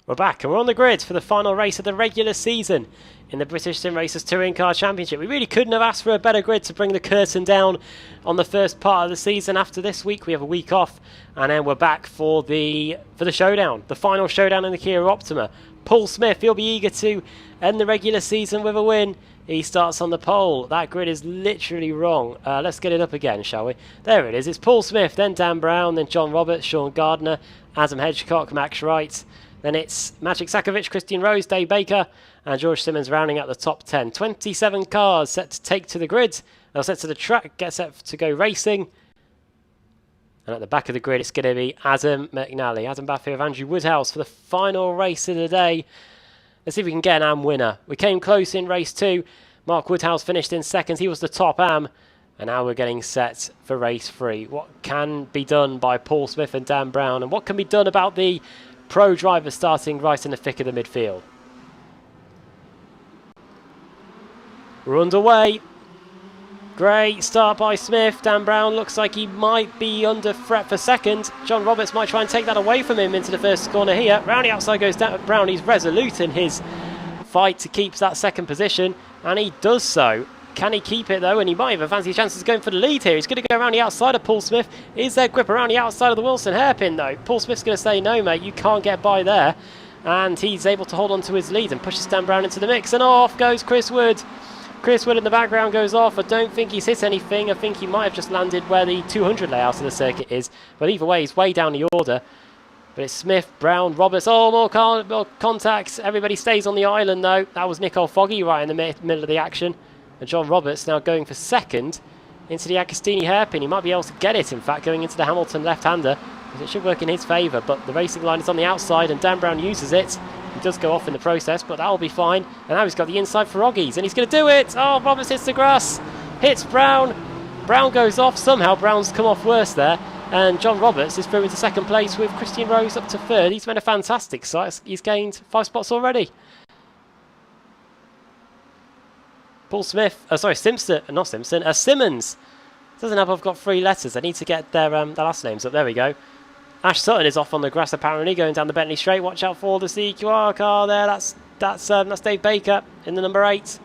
S1: We're back and we're on the grid for the final race of the regular season in the British Sim Racers Touring Car Championship. We really couldn't have asked for a better grid to bring the curtain down on the first part of the season. After this week we have a week off and then we're back for the showdown, the final showdown in the Kia Optima. Paul Smith, he'll be eager to end the regular season with a win. He starts on the pole. That grid is literally wrong. Let's get it up again, shall we? There it is. It's Paul Smith, then Dan Brown, then John Roberts, Sean Gardner, Adam Hedgecock, Max Wright. Then it's Maciej Sakovic, Christian Rose, Dave Baker, and George Simmons rounding out the top 10. 27 cars set to take to the grid. They'll set to the track, get set to go racing. And at the back of the grid, it's going to be Adam McNally. Adam Baffy of Andrew Woodhouse for the final race of the day. Let's see if we can get an AM winner. We came close in race 2. Mark Woodhouse finished in second. He was the top AM. And now we're getting set for race 3. What can be done by Paul Smith and Dan Brown? And what can be done about the pro driver starting right in the thick of the midfield? We're underway. Great start by Smith. Dan Brown looks like he might be under threat for second. John Roberts might try and take that away from him into the first corner here. Round the outside goes Brown. He's resolute in his fight to keep that second position, and he does so. Can he keep it though? And he might have a fancy chance of going for the lead here. He's going to go around the outside of Paul Smith. Is there grip around the outside of the Wilson hairpin though? Paul Smith's going to say, no mate, you can't get by there. And he's able to hold on to his lead and pushes Dan Brown into the mix. And off goes Chris Wood. Chris Wood in the background goes off. I don't think he's hit anything. I think he might have just landed where the 200 layout of the circuit is. But either way, he's way down the order. But it's Smith, Brown, Roberts. Oh, more contacts. Everybody stays on the island though. That was Nicole Foggy right in the middle of the action. And John Roberts now going for second into the Agostini hairpin. He might be able to get it, in fact, going into the Hamilton left-hander. It should work in his favour, but the racing line is on the outside and Dan Brown uses it. He does go off in the process, but that'll be fine. And now he's got the inside for Oggies, and he's going to do it! Oh, Roberts hits the grass, hits Brown. Brown goes off. Somehow Brown's come off worse there. And John Roberts is through into second place with Christian Rose up to third. He's made a fantastic start. He's gained 5 spots already. Paul Smith, Simmons. Doesn't help I've got 3 letters. I need to get their last names up. There we go. Ash Sutton is off on the grass apparently, going down the Bentley Straight. Watch out for the CQR car there. That's Dave Baker in the number 8.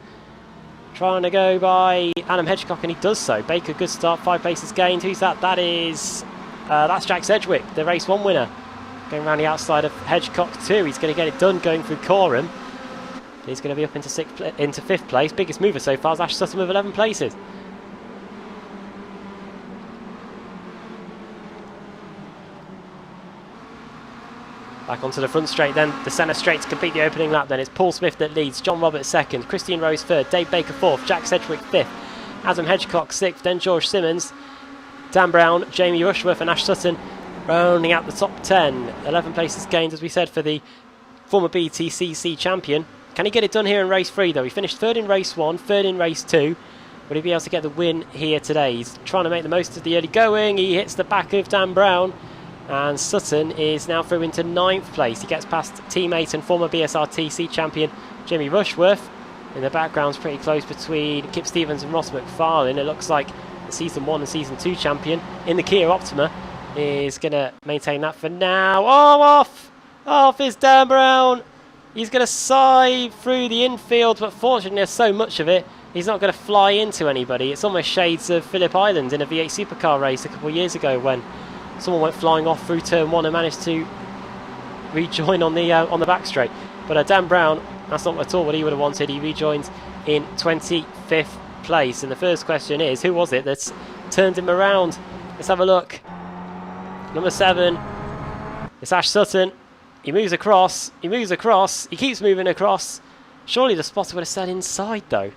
S1: Trying to go by Adam Hedgecock, and he does so. Baker, good start, 5 places gained. Who's that? That's Jack Sedgwick, the race 1 winner. Going around the outside of Hedgecock too. He's going to get it done going through Coram. He's going to be up into 5th place. Biggest mover so far is Ash Sutton with 11 places. Back onto the front straight then, the centre straight to complete the opening lap then. It's Paul Smith that leads, John Roberts 2nd, Christian Rose 3rd, Dave Baker 4th, Jack Sedgwick 5th, Adam Hedgecock 6th, then George Simmons, Dan Brown, Jamie Rushworth and Ash Sutton rounding out the top 10. 11 places gained, as we said, for the former BTCC champion. Can he get it done here in race 3 though? He finished 3rd in race 1, 3rd in race 2. Will he be able to get the win here today? He's trying to make the most of the early going. He hits the back of Dan Brown. And Sutton is now through into 9th place. He gets past teammate and former BSRTC champion Jamie Rushworth. In the background's pretty close between Kip Stevens and Ross McFarlane. It looks like the Season 1 and Season 2 champion in the Kia Optima is going to maintain that for now. Oh, off! Off is Dan Brown. He's going to sigh through the infield, but fortunately there's so much of it, he's not going to fly into anybody. It's almost shades of Phillip Island in a V8 supercar race a couple of years ago when someone went flying off through turn 1 and managed to rejoin on the back straight. But Dan Brown, that's not at all what he would have wanted. He rejoins in 25th place. And the first question is, who was it that's turned him around? Let's have a look. Number 7. It's Ash Sutton. He moves across. He moves across. He keeps moving across. Surely the spotter would have said inside though.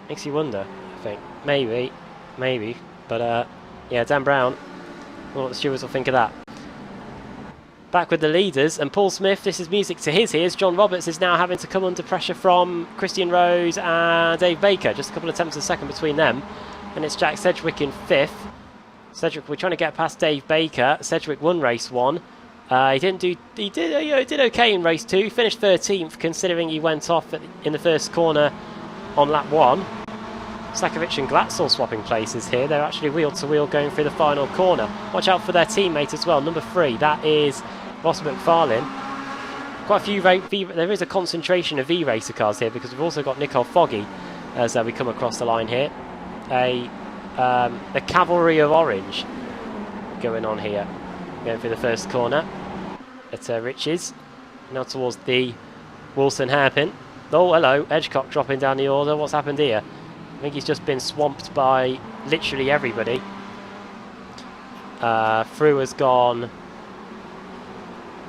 S1: Makes you wonder, I think. Maybe. But yeah, Dan Brown, I don't know what the stewards will think of that. Back with the leaders, and Paul Smith, this is music to his ears. John Roberts is now having to come under pressure from Christian Rose and Dave Baker. Just a couple of attempts a second between them. And it's Jack Sedgwick in 5th. Sedgwick, we're trying to get past Dave Baker. Sedgwick won race 1. He did okay in race 2. He finished 13th, considering he went off in the first corner on lap 1. Slakovic and Glatzel swapping places here. They're actually wheel to wheel going through the final corner. Watch out for their teammate as well, number 3. That is Ross McFarlane. Quite a few there is a concentration of V-Racer cars here because we've also got Nicole Foggy as we come across the line here. The cavalry of orange going on here. Going through the first corner at Riches. Now towards the Wilson hairpin. Oh, hello, Edgecock dropping down the order. What's happened here? I think he's just been swamped by literally everybody. Through has gone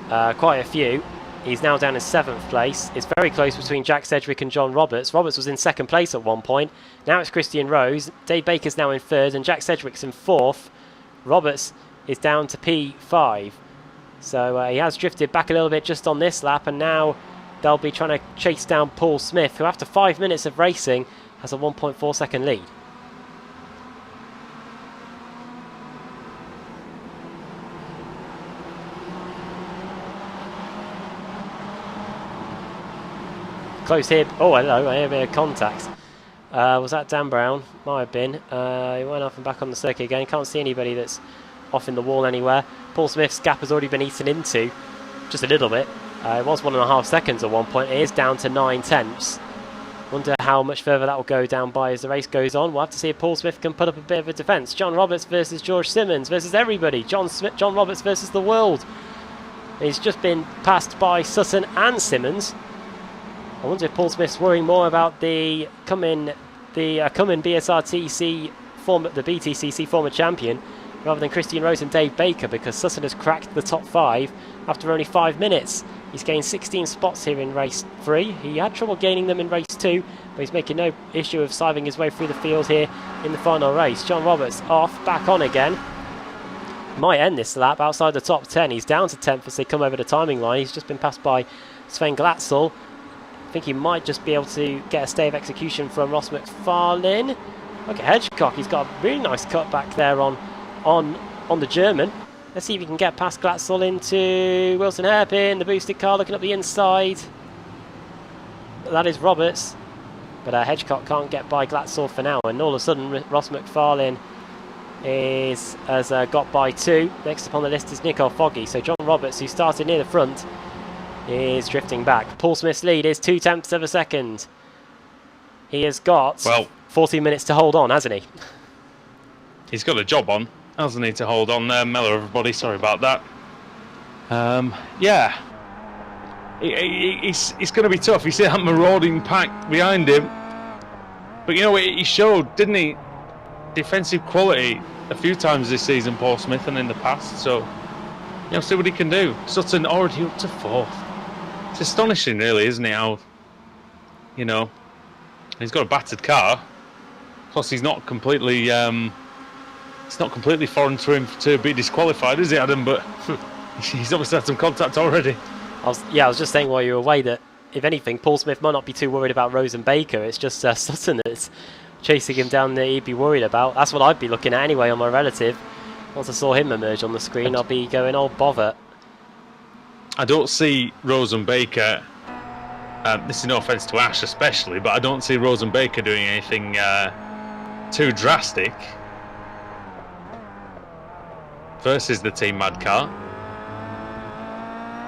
S1: quite a few. He's now down in 7th place. It's very close between Jack Sedgwick and John Roberts. Roberts was in 2nd place at one point. Now it's Christian Rose. Dave Baker's now in 3rd and Jack Sedgwick's in 4th. Roberts is down to P5. So he has drifted back a little bit just on this lap, and now they'll be trying to chase down Paul Smith, who after 5 minutes of racing has a 1.4 second lead. Close here. Oh, hello, I have a contact. Was that Dan Brown? Might have been. He went off and back on the circuit again. Can't see anybody that's off in the wall anywhere. Paul Smith's gap has already been eaten into, just a little bit. It was 1.5 seconds at one point. It is down to 9/10. Wonder how much further that will go down by as the race goes on. We'll have to see if Paul Smith can put up a bit of a defence. John Roberts versus George Simmons versus everybody. John Roberts versus the world. He's just been passed by Sutton and Simmons. I wonder if Paul Smith's worrying more about the coming BSRTC the BTCC former champion rather than Christian Rose and Dave Baker, because Sutton has cracked the top 5 after only 5 minutes. He's gained 16 spots here in race 3. He had trouble gaining them in race 2, But he's making no issue of siving his way through the field here in the final race. John Roberts off, back on again. Might end this lap outside the top 10. He's down to 10th as they come over the timing line. He's just been passed by Sven Glatzel. I think he might just be able to get a stay of execution from Ross McFarlane. Look at Hedgecock. He's got a really nice cut back there on the German. Let's see if he can get past Glatzel into Wilson Hairpin. The boosted car looking up the inside. That is Roberts. But Hedgecock can't get by Glatzel for now. And all of a sudden, Ross McFarlane has got by 2. Next up on the list is Nico Foggy. So John Roberts, who started near the front, is drifting back. Paul Smith's lead is 0.2 of a second. He has got 14 minutes to hold on, hasn't he?
S3: He's got a job on, hasn't he, to hold on there. Mellow, everybody, sorry about that. Yeah. It's going to be tough. You see that marauding pack behind him. But you know, he showed, didn't he, defensive quality a few times this season, Paul Smith, and in the past. So, you know, see what he can do. Sutton already up to 4th. It's astonishing, really, isn't it? How, you know, he's got a battered car. Plus, he's not completely, it's not completely foreign to him to be disqualified, is it, Adam? But he's obviously had some contact already. I
S1: was just saying while you were away that, if anything, Paul Smith might not be too worried about Rose and Baker. It's just Sutton that's chasing him down that he'd be worried about. That's what I'd be looking at anyway on my relative. Once I saw him emerge on the screen, I'll be going, oh, bother.
S3: I don't see Rose and Baker, this is no offence to Ash especially, but I don't see Rose and Baker doing anything too drastic versus the Team Mad car.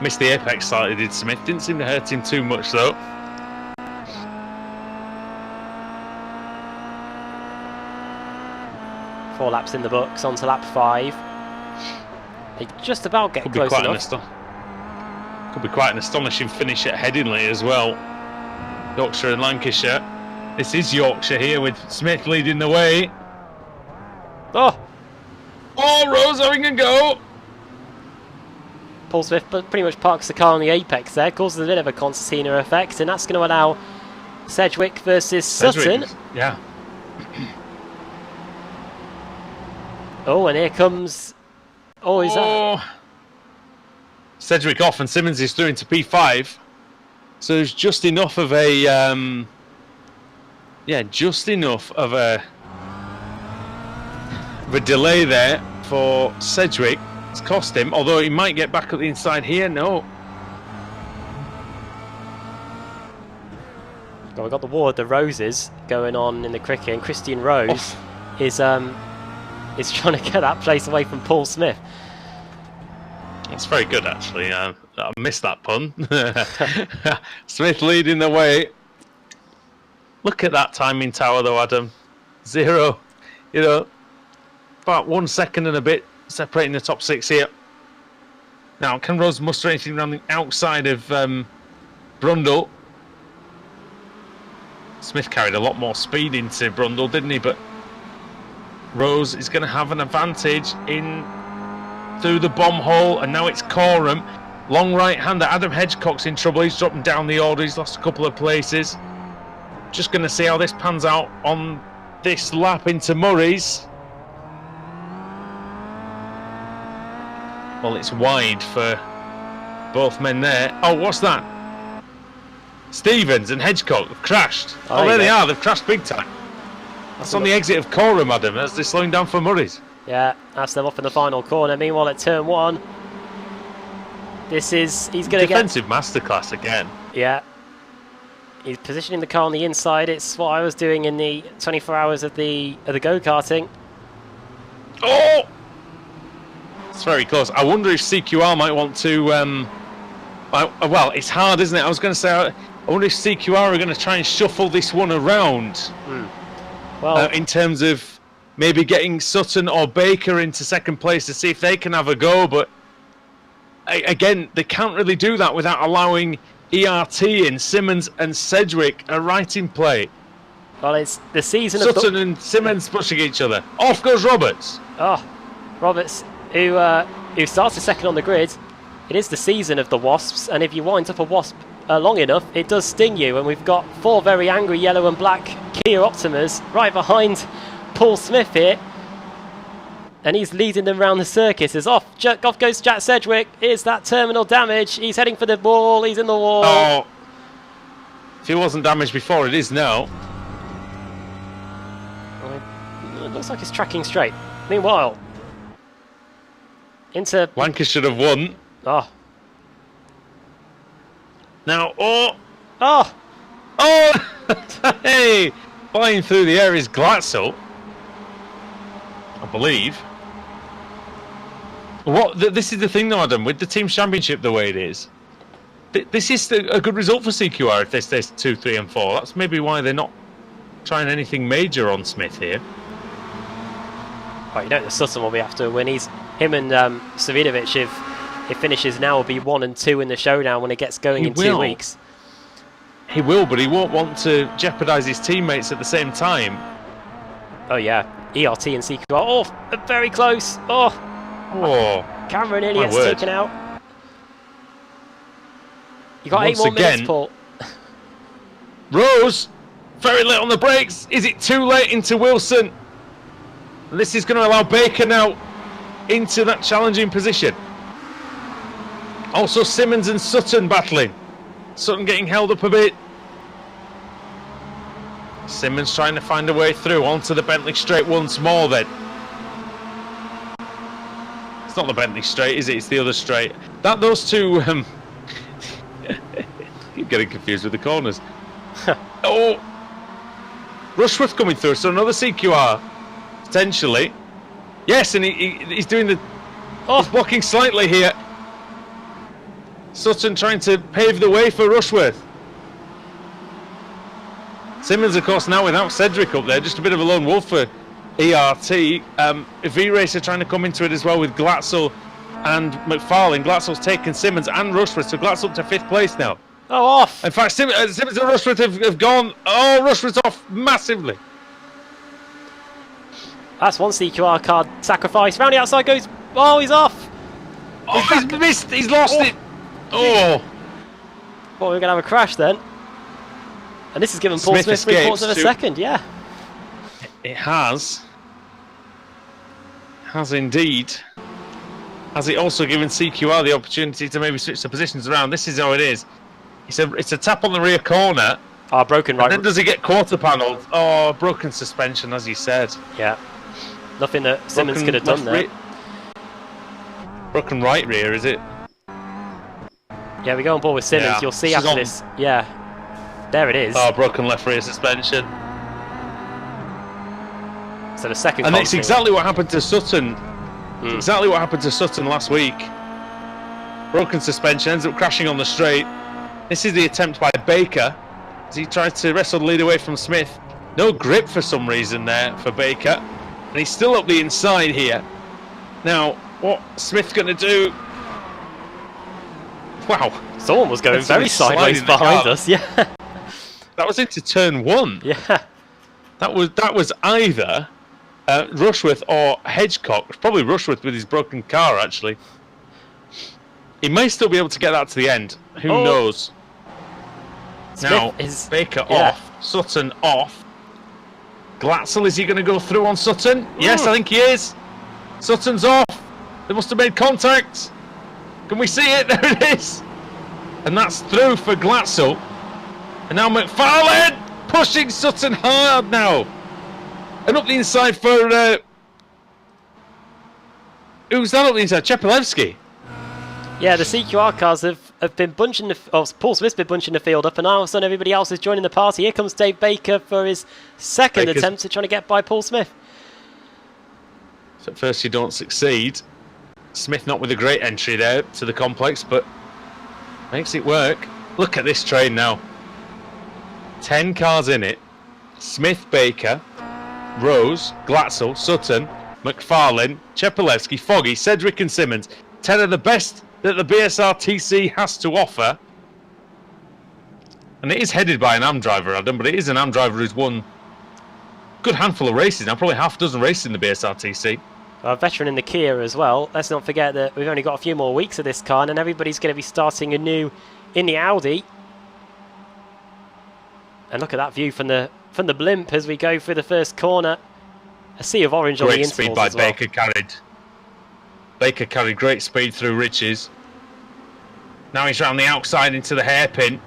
S3: Missed the apex slightly, did Smith. Didn't seem to hurt him too much, though.
S1: Four laps in the books, on to lap 5. They just about get close enough.
S3: Could be quite an astonishing finish at Headingley as well. Yorkshire and Lancashire. This is Yorkshire here with Smith leading the way.
S1: Oh,
S3: Rose having a go.
S1: Paul Smith pretty much parks the car on the apex there, causes a bit of a concertina effect, and that's going to allow Sedgwick versus Sutton.
S3: Yeah.
S1: Oh, and here comes... Oh, is that...
S3: Sedgwick off and Simmons is through into P5. So there's just enough of a... just enough of a delay there for Sedgwick. It's cost him, although he might get back up the inside here. No.
S1: Well, we've got the War of the Roses going on in the cricket, and Christian Rose is trying to get that place away from Paul Smith.
S3: That's very good, actually. I missed that pun. Smith leading the way. Look at that timing tower, though, Adam. 0. You know, about 1 second and a bit separating the top 6 here. Now, can Rose muster anything around the outside of Brundle? Smith carried a lot more speed into Brundle, didn't he? But Rose is going to have an advantage in through the bomb hole, and now it's Coram. Long right-hander. Adam Hedgecock's in trouble. He's dropping down the order. He's lost a couple of places. Just going to see how this pans out on this lap into Murray's. Well, it's wide for both men there. Oh, what's that? Stevens and Hedgecock have crashed. Oh, there they are. They've crashed big time. That's on the exit of Coram, Adam, as they're slowing down for Murray's.
S1: Yeah, that's them off in the final corner. Meanwhile, at turn 1, he's going to get...
S3: Defensive masterclass again.
S1: Yeah. He's positioning the car on the inside. It's what I was doing in the 24 hours of the go-karting.
S3: Oh! It's very close. I wonder if CQR might want to... well, it's hard, isn't it? I was going to say, I wonder if CQR are going to try and shuffle this one around.
S1: Well,
S3: in terms of maybe getting Sutton or Baker into second place to see if they can have a go. But again, they can't really do that without allowing ERT in. Simmons and Sedgwick are right in play.
S1: Well, it's the season
S3: of...
S1: Sutton
S3: and Simmons pushing each other. Off goes Roberts.
S1: Oh, Roberts, who started second on the grid. It is the season of the Wasps, and if you wind up a Wasp long enough, it does sting you, and we've got 4 very angry yellow and black Kia Optimas right behind Paul Smith here, and he's leading them around the circuit. Is off goes Jack Sedgwick. Is that terminal damage? He's heading for the wall. He's in the wall.
S3: Oh, if he wasn't damaged before, it is now.
S1: It looks like it's tracking straight. Meanwhile, into
S3: Wanker should have won.
S1: oh.
S3: Now,
S1: Oh!
S3: Hey! Flying through the air is Glatzel, I believe. This is the thing, though, Adam, with the Team Championship the way it is. This is a good result for CQR if they stay 2, 3 and 4. That's maybe why they're not trying anything major on Smith here.
S1: Oh, you know the Sutton will be after when him and Savidovic, if it finishes now, will be 1 and 2 in the showdown when it gets going in 2 weeks.
S3: He will, but he won't want to jeopardise his teammates at the same time.
S1: Oh yeah, ERT and CQR. Oh, very close. Oh, Cameron nearly gets taken out. You got 8 more minutes, Paul.
S3: Rose, very late on the brakes. Is it too late into Wilson? And this is going to allow Baker now into that challenging position. Also Simmons and Sutton battling. Sutton getting held up a bit. Simmons trying to find a way through onto the Bentley straight once more then. It's not the Bentley straight, is it? It's the other straight. Those two... keep getting confused with the corners. Oh! Rushworth coming through, so another CQR. Potentially. Yes, and he's doing the... He's blocking slightly here. Sutton trying to pave the way for Rushworth. Simmons, of course, now without Cedric up there, just a bit of a lone wolf for ERT. V-Racer trying to come into it as well with Glatzel and McFarlane. Glatzel's taken Simmons and Rushworth, so Glatzel up to 5th place now.
S1: Oh, off!
S3: In fact, Simmons and Rushworth have gone. Oh, Rushworth's off massively.
S1: That's one CQR card sacrifice. Round the outside goes. Oh, he's off!
S3: Oh, he's missed. He's lost it. Oh.
S1: Well, we're going to have a crash then. And this has given Paul Smith 3/4 of a second, yeah.
S3: It has. Has indeed. Has it also given CQR the opportunity to maybe switch the positions around? This is how it is. It's a tap on the rear corner.
S1: Oh, broken right.
S3: And then does he get quarter panelled? Oh, broken suspension, as you said.
S1: Yeah. Nothing that Simmons could have done there.
S3: Broken right rear, is it?
S1: Yeah, we go on board with Simmons.
S3: Yeah.
S1: You'll see after this. Yeah. There it is.
S3: Oh, broken left rear suspension.
S1: So the second.
S3: And it's exactly what happened to Sutton. Exactly what happened to Sutton last week. Broken suspension, ends up crashing on the straight. This is the attempt by Baker as he tried to wrestle the lead away from Smith. No grip for some reason there for Baker. And he's still up the inside here. Now, what Smith's going to do? Wow.
S1: Someone was going very sideways behind us, yeah.
S3: That was into turn 1.
S1: Yeah.
S3: That was either Rushworth or Hedgecock. Probably Rushworth with his broken car, actually. He may still be able to get that to the end. Who knows?
S1: Smith
S3: now,
S1: is,
S3: Baker off. Sutton off. Glatzel, is he going to go through on Sutton? Yes, I think he is. Sutton's off. They must have made contact. Can we see it? There it is. And that's through for Glatzel. And now McFarlane pushing Sutton hard now. And up the inside for... who's that up the inside? Chepelevsky.
S1: Yeah, the CQR cars have been bunching the... Oh, Paul Smith's been bunching the field up, and now all of a sudden everybody else is joining the party. Here comes Dave Baker for his second attempt at trying to get by Paul Smith.
S3: So at first you don't succeed. Smith not with a great entry there to the complex, but makes it work. Look at this train now. 10 cars in it. Smith, Baker, Rose, Glatzel, Sutton, McFarlane, Chepelevsky, Foggy, Cedric and Simmons. 10 of the best that the BSRTC has to offer. And it is headed by an AM driver, Adam, but it is an AM driver who's won a good handful of races now, probably half a dozen races in the BSRTC.
S1: A veteran in the Kia as well. Let's not forget that we've only got a few more weeks of this car, and everybody's going to be starting anew in the Audi. And look at that view from the blimp as we go through the first corner. A sea of orange on the intervals
S3: speed by
S1: as well.
S3: Baker carried. Baker carried great speed through Riches. Now he's round the outside into the hairpin.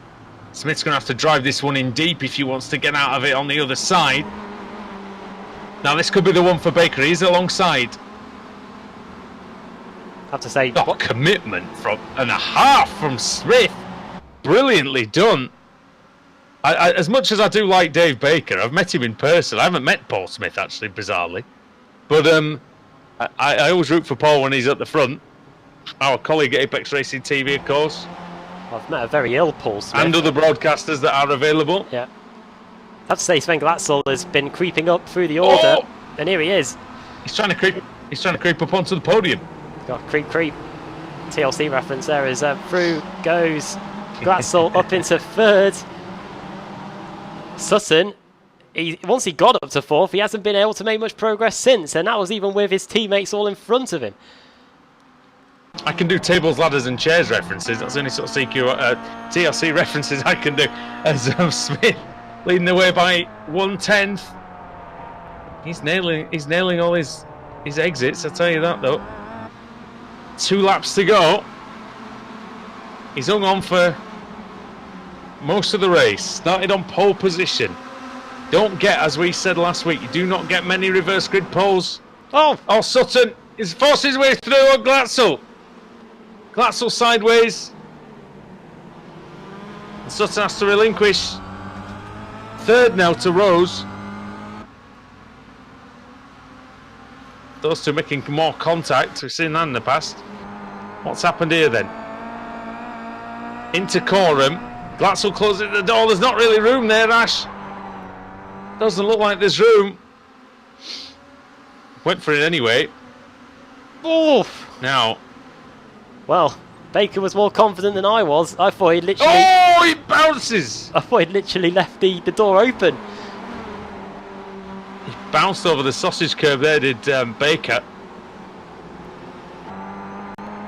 S3: Smith's going to have to drive this one in deep if he wants to get out of it on the other side. Now this could be the one for Baker. He's alongside.
S1: I have to say,
S3: Oh, commitment and a half from Smith. Brilliantly done. As much as I do like Dave Baker, I've met him in person. I haven't met Paul Smith, actually, bizarrely. But I always root for Paul when he's at the front. Our colleague at Apex Racing TV, of course.
S1: I've met a very ill Paul Smith.
S3: And other broadcasters that are available.
S1: Yeah. I have to say, Sven Glatzel has been creeping up through the order.
S3: Oh!
S1: And here he is.
S3: He's trying to creep up onto the podium.
S1: Got creep. TLC reference there as through goes Glatzel up into third. Sutton, once he got up to fourth, he hasn't been able to make much progress since, and that was even with his teammates all in front of him.
S3: I can do tables, ladders and chairs references. That's the only sort of TLC references I can do. As Smith leading the way by 1/10. He's nailing all his exits, I'll tell you that though. 2 laps to go. He's hung on for most of the race. Started on pole position. Don't get, as we said last week, you do not get many reverse grid poles. Oh, Sutton is forcing his way through on Glatzel. Glatzel sideways. And Sutton has to relinquish. Third now to Rose. Those two making more contact. We've seen that in the past. What's happened here then? Into Coram. Glatzel closing the door. There's not really room there, Ash. Doesn't look like there's room. Went for it anyway.
S1: Oof.
S3: Now.
S1: Well, Baker was more confident than I was. I thought he'd literally...
S3: Oh, he bounces!
S1: I thought he'd literally left the door open.
S3: He bounced over the sausage curb there, did Baker.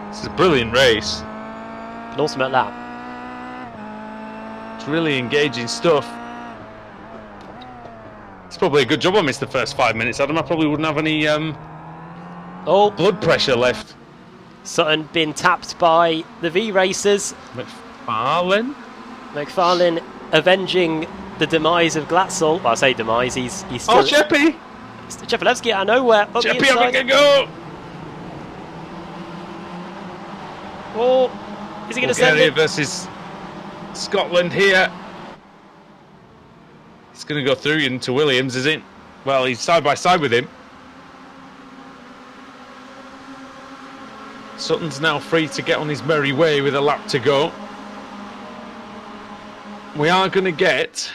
S3: This is a brilliant race.
S1: Penultimate lap.
S3: It's really engaging stuff. It's probably a good job I missed the first 5 minutes, Adam. I probably wouldn't have any blood pressure left.
S1: Sutton being tapped by the V-Racers. McFarlane avenging the demise of Glatzel. Well, I say demise, he's still...
S3: Oh, Cheppy!
S1: Chepelevsky out of nowhere.
S3: Cheppy having a go!
S1: Oh, is he going to send
S3: Bulgaria
S1: it?
S3: versus Scotland here. It's going to go through into Williams, is it? Well, he's side by side with him. Sutton's now free to get on his merry way with a lap to go. We are going to get...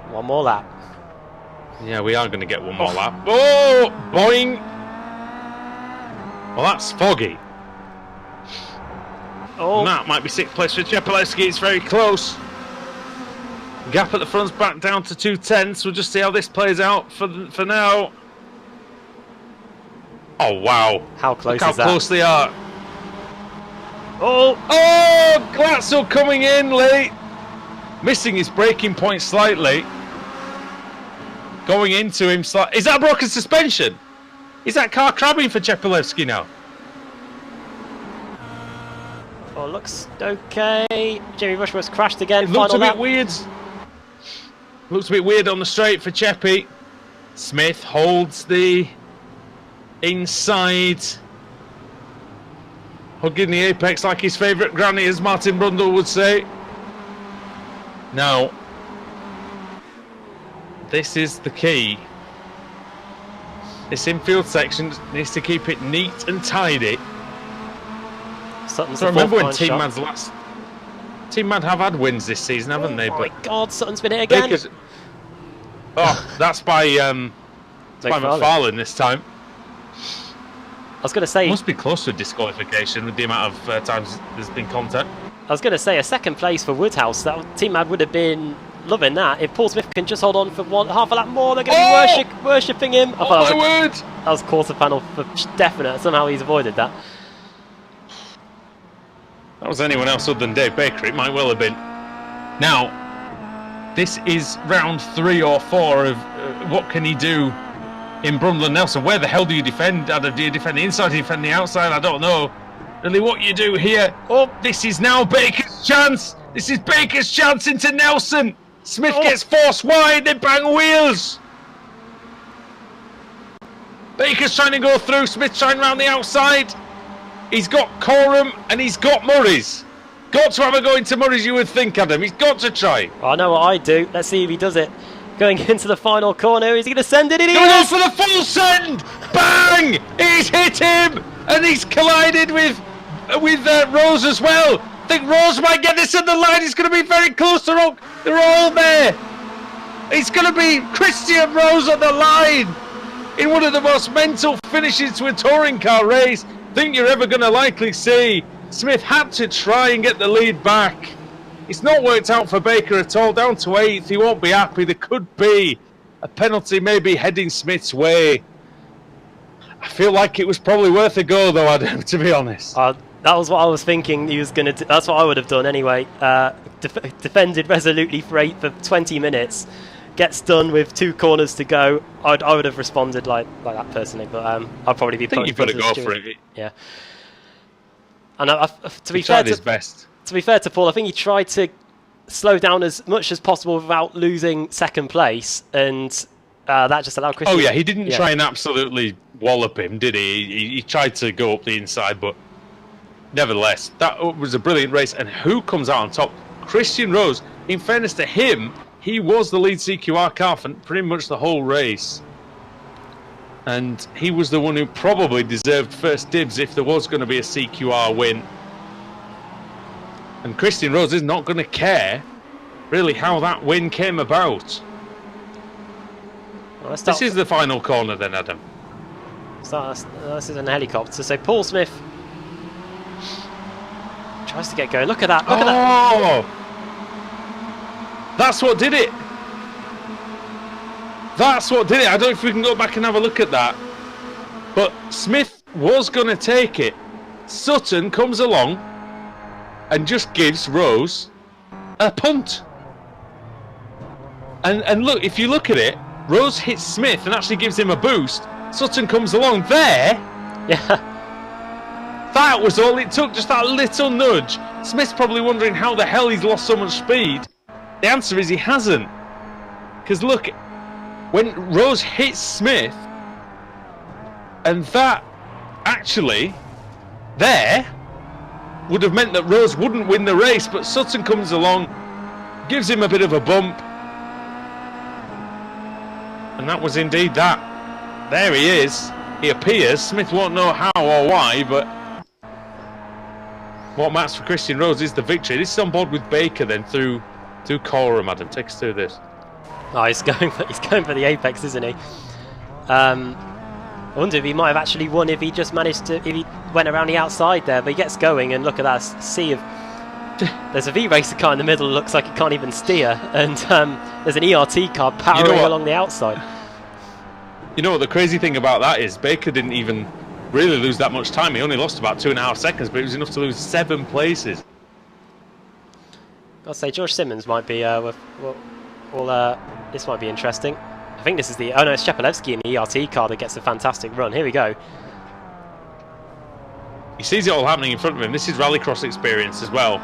S1: one more lap.
S3: Yeah, we are going to get one more lap. Oh, boing! Well, that's foggy.
S1: Oh,
S3: And that might be 6th place for Chepelevsky. It's very close. Gap at the front's back down to 2/10. We'll just see how this plays out for now. Oh, wow.
S1: how close
S3: Look
S1: is
S3: how
S1: that?
S3: close they are.
S1: Oh,
S3: Glatzel coming in late. Missing his braking point slightly. Going into him slightly. Is that a broken suspension? Is that car crabbing for Chepelevsky now?
S1: oh, looks okay. Jamie Rushworth's crashed again.
S3: It looked
S1: Final
S3: a bit
S1: lap.
S3: weird. Looks a bit weird on the straight for Cheppy. Smith holds the inside. Hugging the apex like his favourite granny, as Martin Brundle would say. Now, this is the key. This infield section needs to keep it neat and tidy.
S1: Sutton's
S3: So
S1: the
S3: remember when
S1: fourth
S3: Team
S1: line shot.
S3: Mad's Team Mad have had wins this season, haven't they?
S1: Oh
S3: But
S1: my God, Sutton's been hit again.
S3: Baker's... Oh, that's by McFarlane this time.
S1: I was going to say,
S3: Must be close to a disqualification with the amount of times there's been contact.
S1: a second place for Woodhouse. That Team Mad would have been loving that. If Paul Smith can just hold on for half a lap more, they're going to be worshipping him. I
S3: Oh
S1: thought
S3: my word!
S1: that was quarter panel for definite. Somehow he's avoided that.
S3: That was anyone else other than Dave Baker. It might well have been. Now, this is round 3 or 4 of what can he do in Brundle and Nelson. Where the hell do you defend? Adam, do you defend the inside, do you defend the outside? I don't know really what you do here. Oh, this is now Baker's chance. This is Baker's chance into Nelson. Smith gets forced wide, they bang wheels. Baker's trying to go through, Smith trying round the outside. He's got Coram and he's got Murray's. Got to have a go into Murray's, you would think, Adam. He's got to try.
S1: Well, I know what I do. Let's see if he does it. Going into the final corner. Is he going to send it? It
S3: Going on
S1: is!
S3: for the full send! Bang! He's hit him! And he's collided with Rose as well. I think Rose might get this at the line. He's going to be very close. They're all there. It's going to be Christian Rose on the line in one of the most mental finishes to a touring car race I think you're ever going to likely see. Smith had to try and get the lead back. It's not worked out for Baker at all. Down to 8th. He won't be happy. There could be a penalty maybe heading Smith's way. I feel like it was probably worth a go, though, Adam, to be honest.
S1: That was what I was thinking he was going to do. That's what I would have done anyway. Defended resolutely for 20 minutes. Gets done with 2 corners to go. I would have responded like that personally, but I'd probably be.
S3: I think you've got to go for it.
S1: Yeah. And to be
S3: fair, his best.
S1: To be fair to Paul, I think he tried to slow down as much as possible without losing second place, and that just allowed Christian.
S3: Oh yeah, he didn't try and absolutely wallop him, did he? He tried to go up the inside, but nevertheless, that was a brilliant race. And who comes out on top? Christian Rose. In fairness to him, he was the lead CQR car for pretty much the whole race. And he was the one who probably deserved first dibs if there was going to be a CQR win. And Christian Rose is not going to care, really, how that win came about.
S1: Well,
S3: this is the final corner then, Adam.
S1: This is an helicopter. So Paul Smith tries to get going. Look at that. Look at that.
S3: That's what did it. That's what did it. I don't know if we can go back and have a look at that. But Smith was going to take it. Sutton comes along and just gives Rose a punt. And look, if you look at it, Rose hits Smith and actually gives him a boost. Sutton comes along there.
S1: Yeah.
S3: That was all it took, just that little nudge. Smith's probably wondering how the hell he's lost so much speed. The answer is he hasn't. Because look, when Rose hits Smith, and that actually there would have meant that Rose wouldn't win the race, but Sutton comes along, gives him a bit of a bump, and that was indeed that. There he is. He appears. Smith won't know how or why, but what matters for Christian Rose is the victory. This is on board with Baker then through Coram. Adam, take us through this.
S1: Oh, he's going for the apex, isn't he? I wonder if he might have actually won if he just managed to, if he went around the outside there, but he gets going and look at that sea of, there's a V-Racer car in the middle, looks like he can't even steer, and there's an ERT car powering along the outside.
S3: You know what the crazy thing about that is? Baker didn't even really lose that much time. He only lost about 2.5 seconds, but it was enough to lose 7 places.
S1: I'll say George Simmons might be, this might be interesting. I think this is the, oh no, it's Shepelevsky in the ERT car that gets a fantastic run. Here we go.
S3: He sees it all happening in front of him. This is rallycross experience as well.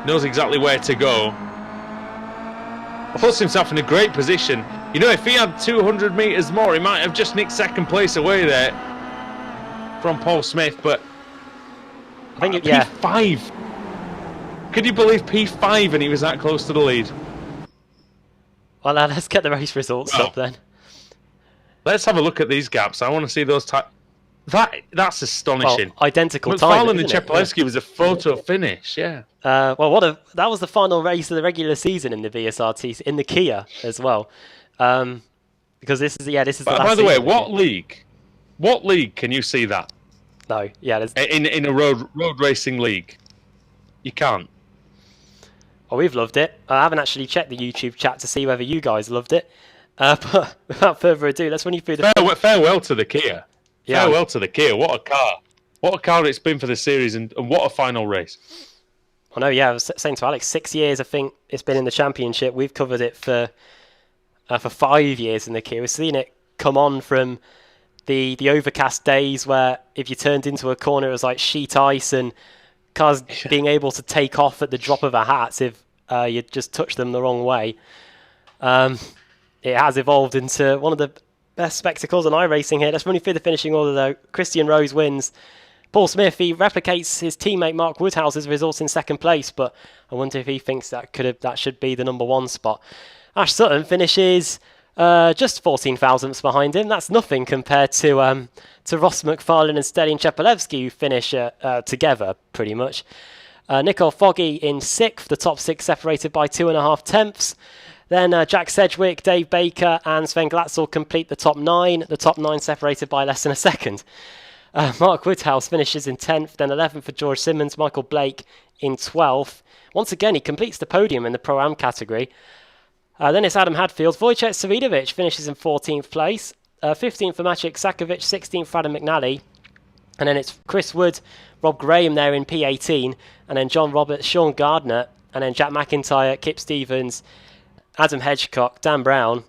S3: Knows exactly where to go. Puts himself in a great position. You know, if he had 200 metres more, he might have just nicked second place away there from Paul Smith, but
S1: I think yeah.
S3: P5. Could you believe P5 and he was that close to the lead?
S1: Well, let's get the race results up then.
S3: Let's have a look at these gaps. I want to see those that's astonishing.
S1: Well, identical
S3: McFarlane
S1: time.
S3: and Chepelevsky was a photo finish, yeah.
S1: Well, that was the final race of the regular season in the BSRTC, in the Kia as well. Because this is the last
S3: by the way,
S1: season,
S3: what league can you see that?
S1: No, yeah.
S3: In a road racing league, you can't.
S1: Oh, we've loved it. I haven't actually checked the YouTube chat to see whether you guys loved it. But without further ado, let's run you through the...
S3: Farewell to the Kia.
S1: Yeah.
S3: Farewell to the Kia. What a car. What a car it's been for the series, and what a final race.
S1: I know, yeah, I was saying to Alex, 6 years, I think it's been in the championship. We've covered it for 5 years in the queue. We've seen it come on from the overcast days where if you turned into a corner, it was like sheet ice, and cars being able to take off at the drop of a hat if you just touch them the wrong way. It has evolved into one of the best spectacles on iRacing here. Let's run you through the finishing order, though. Christian Rose wins. Paul Smith, he replicates his teammate Mark Woodhouse's results in second place, but I wonder if he thinks that should be the number 1 spot. Ash Sutton finishes just 14 thousandths behind him. That's nothing compared to Ross McFarlane and Stelin Chepelevsky, who finish together pretty much. Nicole Foggy in 6th, the top 6 separated by 2.5 tenths. Then Jack Sedgwick, Dave Baker and Sven Glatzel complete the top 9. The top 9 separated by less than a second. Mark Woodhouse finishes in 10th, then 11th for George Simmons, Michael Blake in 12th. Once again, he completes the podium in the Pro-Am category. Then it's Adam Hadfield. Wojciech Savidovic finishes in 14th place. 15th for Maciek Sakovic, 16th for Adam McNally. And then it's Chris Wood, Rob Graham there in P18. And then John Roberts, Sean Gardner. And then Jack McIntyre, Kip Stevens, Adam Hedgecock, Dan Brown.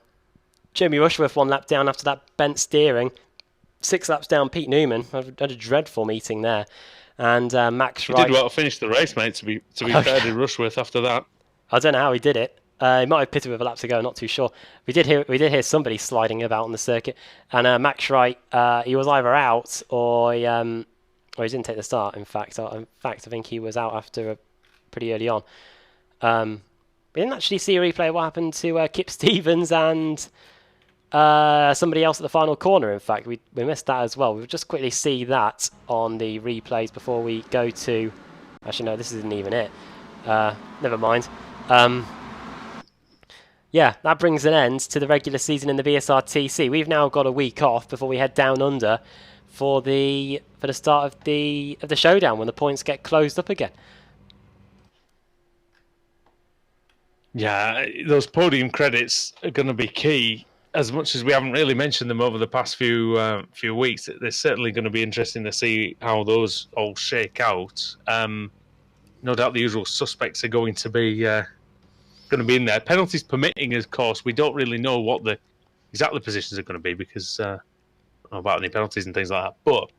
S1: Jeremy Rushworth 1 lap down after that bent steering. 6 laps down, Pete Newman. I had a dreadful meeting there. And Max Wright.
S3: He did well to finish the race, mate, to be fair to Rushworth after that.
S1: I don't know how he did it. He might have pitted with a lap to go, not too sure. We did hear somebody sliding about on the circuit. And Max Wright, he was either out or he didn't take the start, in fact. I think he was out after pretty early on. We didn't actually see a replay of what happened to Kip Stevens and somebody else at the final corner, in fact. We missed that as well. We'll just quickly see that on the replays before we go to... Actually, no, this isn't even it. Never mind. Yeah, that brings an end to the regular season in the BSRTC. We've now got a week off before we head down under for the start of the showdown when the points get closed up again.
S3: Yeah, those podium credits are going to be key. As much as we haven't really mentioned them over the past few weeks, they're certainly going to be interesting to see how those all shake out. No doubt the usual suspects are going to be in there. Penalties permitting, of course, we don't really know what the exact positions are going to be because I don't know about any penalties and things like that. But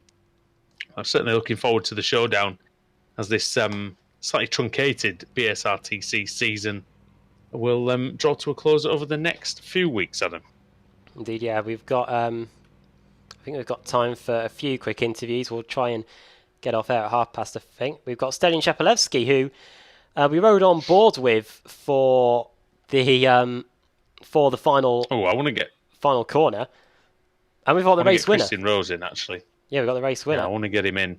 S3: I'm certainly looking forward to the showdown as this slightly truncated BSRTC season will draw to a close over the next few weeks, Adam.
S1: Indeed, yeah. We've got, I think we've got time for a few quick interviews. We'll try and get off air at past, I think. We've got Stelin Chepelevsky, who we rode on board with for the final.
S3: Oh, I want to get
S1: final corner, and we've got the race winner.
S3: Christian Rose in, actually.
S1: Yeah, we've got the race winner.
S3: Yeah, I want to get him in. I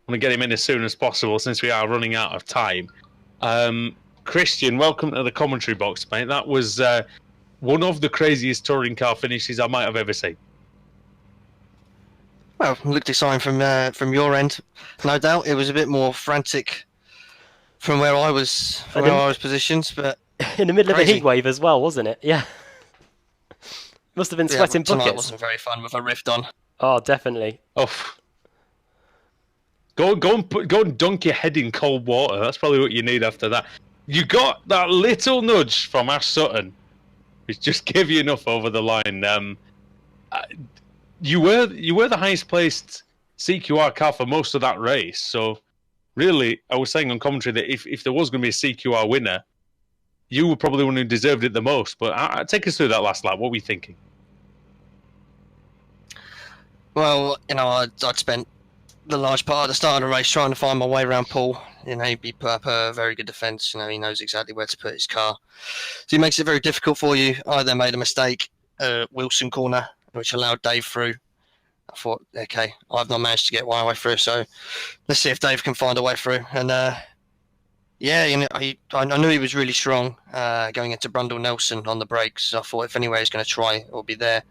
S3: want to get him in as soon as possible since we are running out of time. Christian, welcome to the commentary box, mate. That was one of the craziest touring car finishes I might have ever seen.
S7: Well, looked exciting from your end, no doubt. It was a bit more frantic from where I was positioned, but
S1: in the middle of a heat wave as well, wasn't it? Yeah, must have been sweating buckets.
S7: Tonight wasn't very fun with a rift on.
S1: Oh, definitely.
S3: Oh, go and dunk your head in cold water. That's probably what you need after that. You got that little nudge from Ash Sutton, which just gave you enough over the line. You were the highest placed CQR car for most of that race, so really, I was saying on commentary that if there was going to be a CQR winner, you were probably the one who deserved it the most. But take us through that last lap. What were you thinking?
S7: Well, I'd spent the large part of the start of the race trying to find my way around Paul. He put up a very good defence. He knows exactly where to put his car. So he makes it very difficult for you. I then made a mistake, Wilson corner, which allowed Dave through. I thought, okay, I've not managed to get my way through, so let's see if Dave can find a way through. And I knew he was really strong going into Brundle Nelson on the brakes. So I thought if anywhere he's going to try, it'll be there.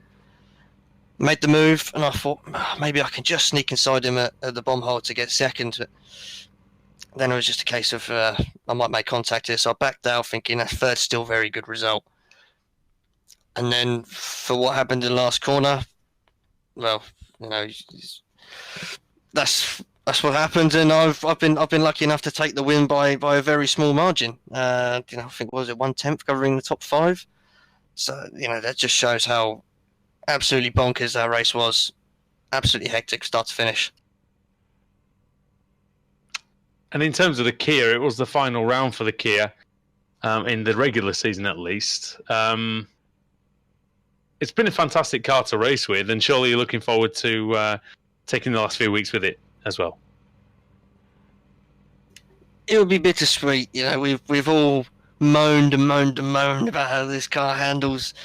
S7: Made the move, and I thought maybe I can just sneak inside him at the bomb hole to get second. But then it was just a case of I might make contact here, so I backed out thinking that third's still a very good result. And then for what happened in the last corner, well, that's That's what happened, and I've been lucky enough to take the win by a very small margin. I think was it 1/10 covering the top 5. So that just shows how absolutely bonkers that race was. Absolutely hectic start to finish.
S3: And in terms of the Kia, it was the final round for the Kia in the regular season, at least. It's been a fantastic car to race with, and surely you're looking forward to taking the last few weeks with it as well.
S7: It would be bittersweet, We've all moaned about how this car handles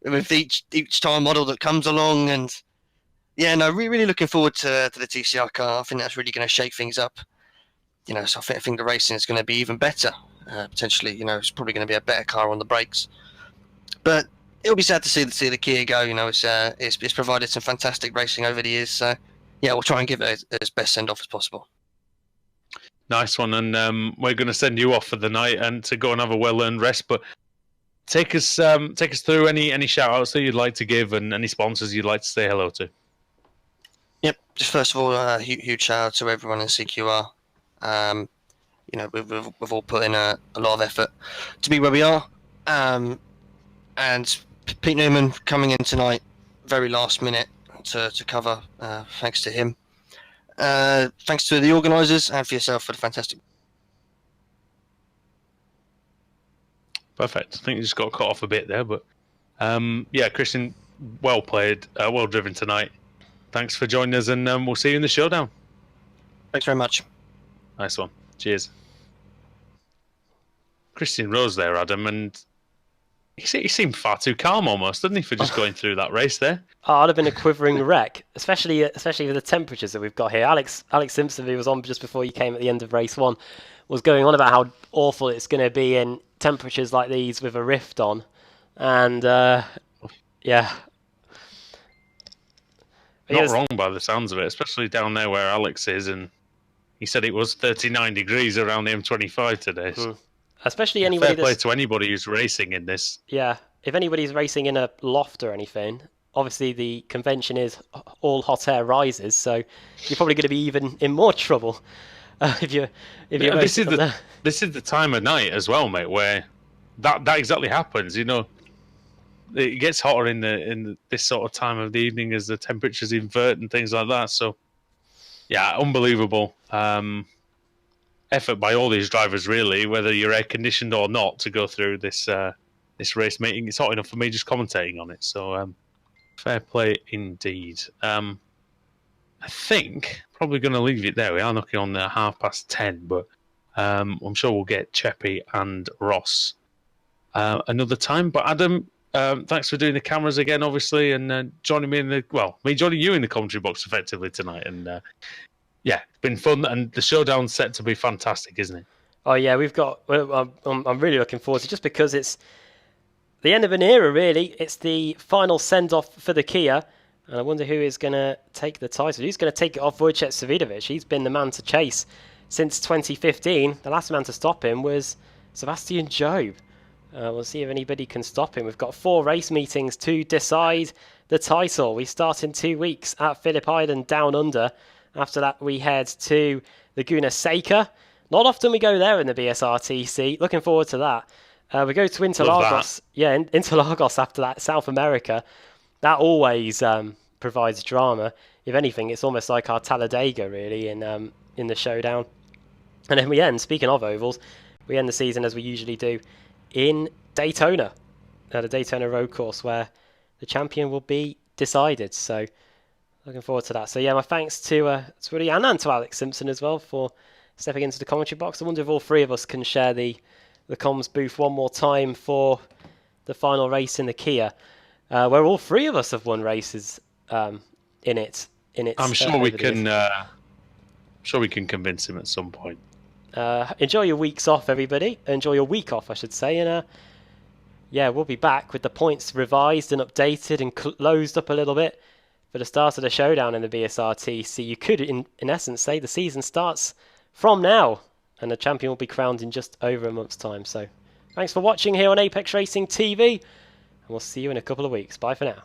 S7: with each tyre model that comes along, and really looking forward to the TCR car. I think that's really going to shake things up. So I think the racing is going to be even better. Potentially, it's probably going to be a better car on the brakes. But it'll be sad to see the Kia go. It's provided some fantastic racing over the years. So we'll try and give it its best send off as possible.
S3: Nice one, and we're going to send you off for the night and to go and have a well-earned rest. But take us through any shout-outs that you'd like to give and any sponsors you'd like to say hello to.
S7: Yep. Just first of all, a huge shout out to everyone in CQR. We've all put in a lot of effort to be where we are. And Pete Newman coming in tonight, very last minute to cover. Thanks to him. Thanks to the organisers and for yourself for the fantastic.
S3: Perfect. I think you just got cut off a bit there, but Christian, well played, well driven tonight. Thanks for joining us, and we'll see you in the showdown.
S7: Thanks very much.
S3: Nice one. Cheers. Christian Rose there, Adam, and he seemed far too calm almost, didn't he, for just going through that race there?
S1: Oh, I'd have been a quivering wreck, especially with the temperatures that we've got here. Alex Simpson, who was on just before you came at the end of race 1, was going on about how awful it's going to be in temperatures like these with a rift on. And,
S3: Not wrong by the sounds of it, especially down there where Alex is, and he said it was 39 degrees around the M25 today. So
S1: especially anybody
S3: fair play to anybody who's racing in this.
S1: Yeah, if anybody's racing in a loft or anything, obviously the convention is all hot air rises, so you're probably going to be even in more trouble if you're
S3: this is the time of night as well, mate, where that exactly happens. It gets hotter in this sort of time of the evening as the temperatures invert and things like that. So, yeah, unbelievable effort by all these drivers, really, whether you're air conditioned or not, to go through this race meeting. It's hot enough for me just commentating on it. So, fair play indeed. I think probably going to leave it there. We are knocking on 10:30, but I'm sure we'll get Cheppy and Ross another time. But Adam, thanks for doing the cameras again, obviously, and joining me joining you in the commentary box effectively tonight. And it's been fun, and the showdown's set to be fantastic, isn't it?
S1: Oh yeah, I'm really looking forward to it, just because it's the end of an era, really. It's the final send-off for the Kia, and I wonder who is going to take the title. Who's going to take it off Wojciech Savidovic? He's been the man to chase since 2015. The last man to stop him was Sebastian Job. We'll see if anybody can stop him. We've got 4 race meetings to decide the title. We start in 2 weeks at Phillip Island Down Under. After that, we head to Laguna Seca. Not often we go there in the BSRTC. Looking forward to that. We go to Interlagos. Yeah, Interlagos after that, South America. That always provides drama. If anything, it's almost like our Talladega, really, in the showdown. And then we end, speaking of ovals, we end the season as we usually do in Daytona, the Daytona road course, where the champion will be decided. So looking forward to that. So yeah, my thanks to Woody and to Alex Simpson as well for stepping into the commentary box. I wonder if all 3 of us can share the comms booth one more time for the final race in the Kia, where all 3 of us have won races in it.
S3: I'm sure we can. Sure, we can convince him at some point.
S1: Enjoy your weeks off, everybody. Enjoy your week off, I should say. And we'll be back with the points revised and updated and closed up a little bit for the start of the showdown in the BSRTC. You could, in essence, say the season starts from now, and the champion will be crowned in just over a month's time. So, thanks for watching here on Apex Racing TV, and we'll see you in a couple of weeks. Bye for now.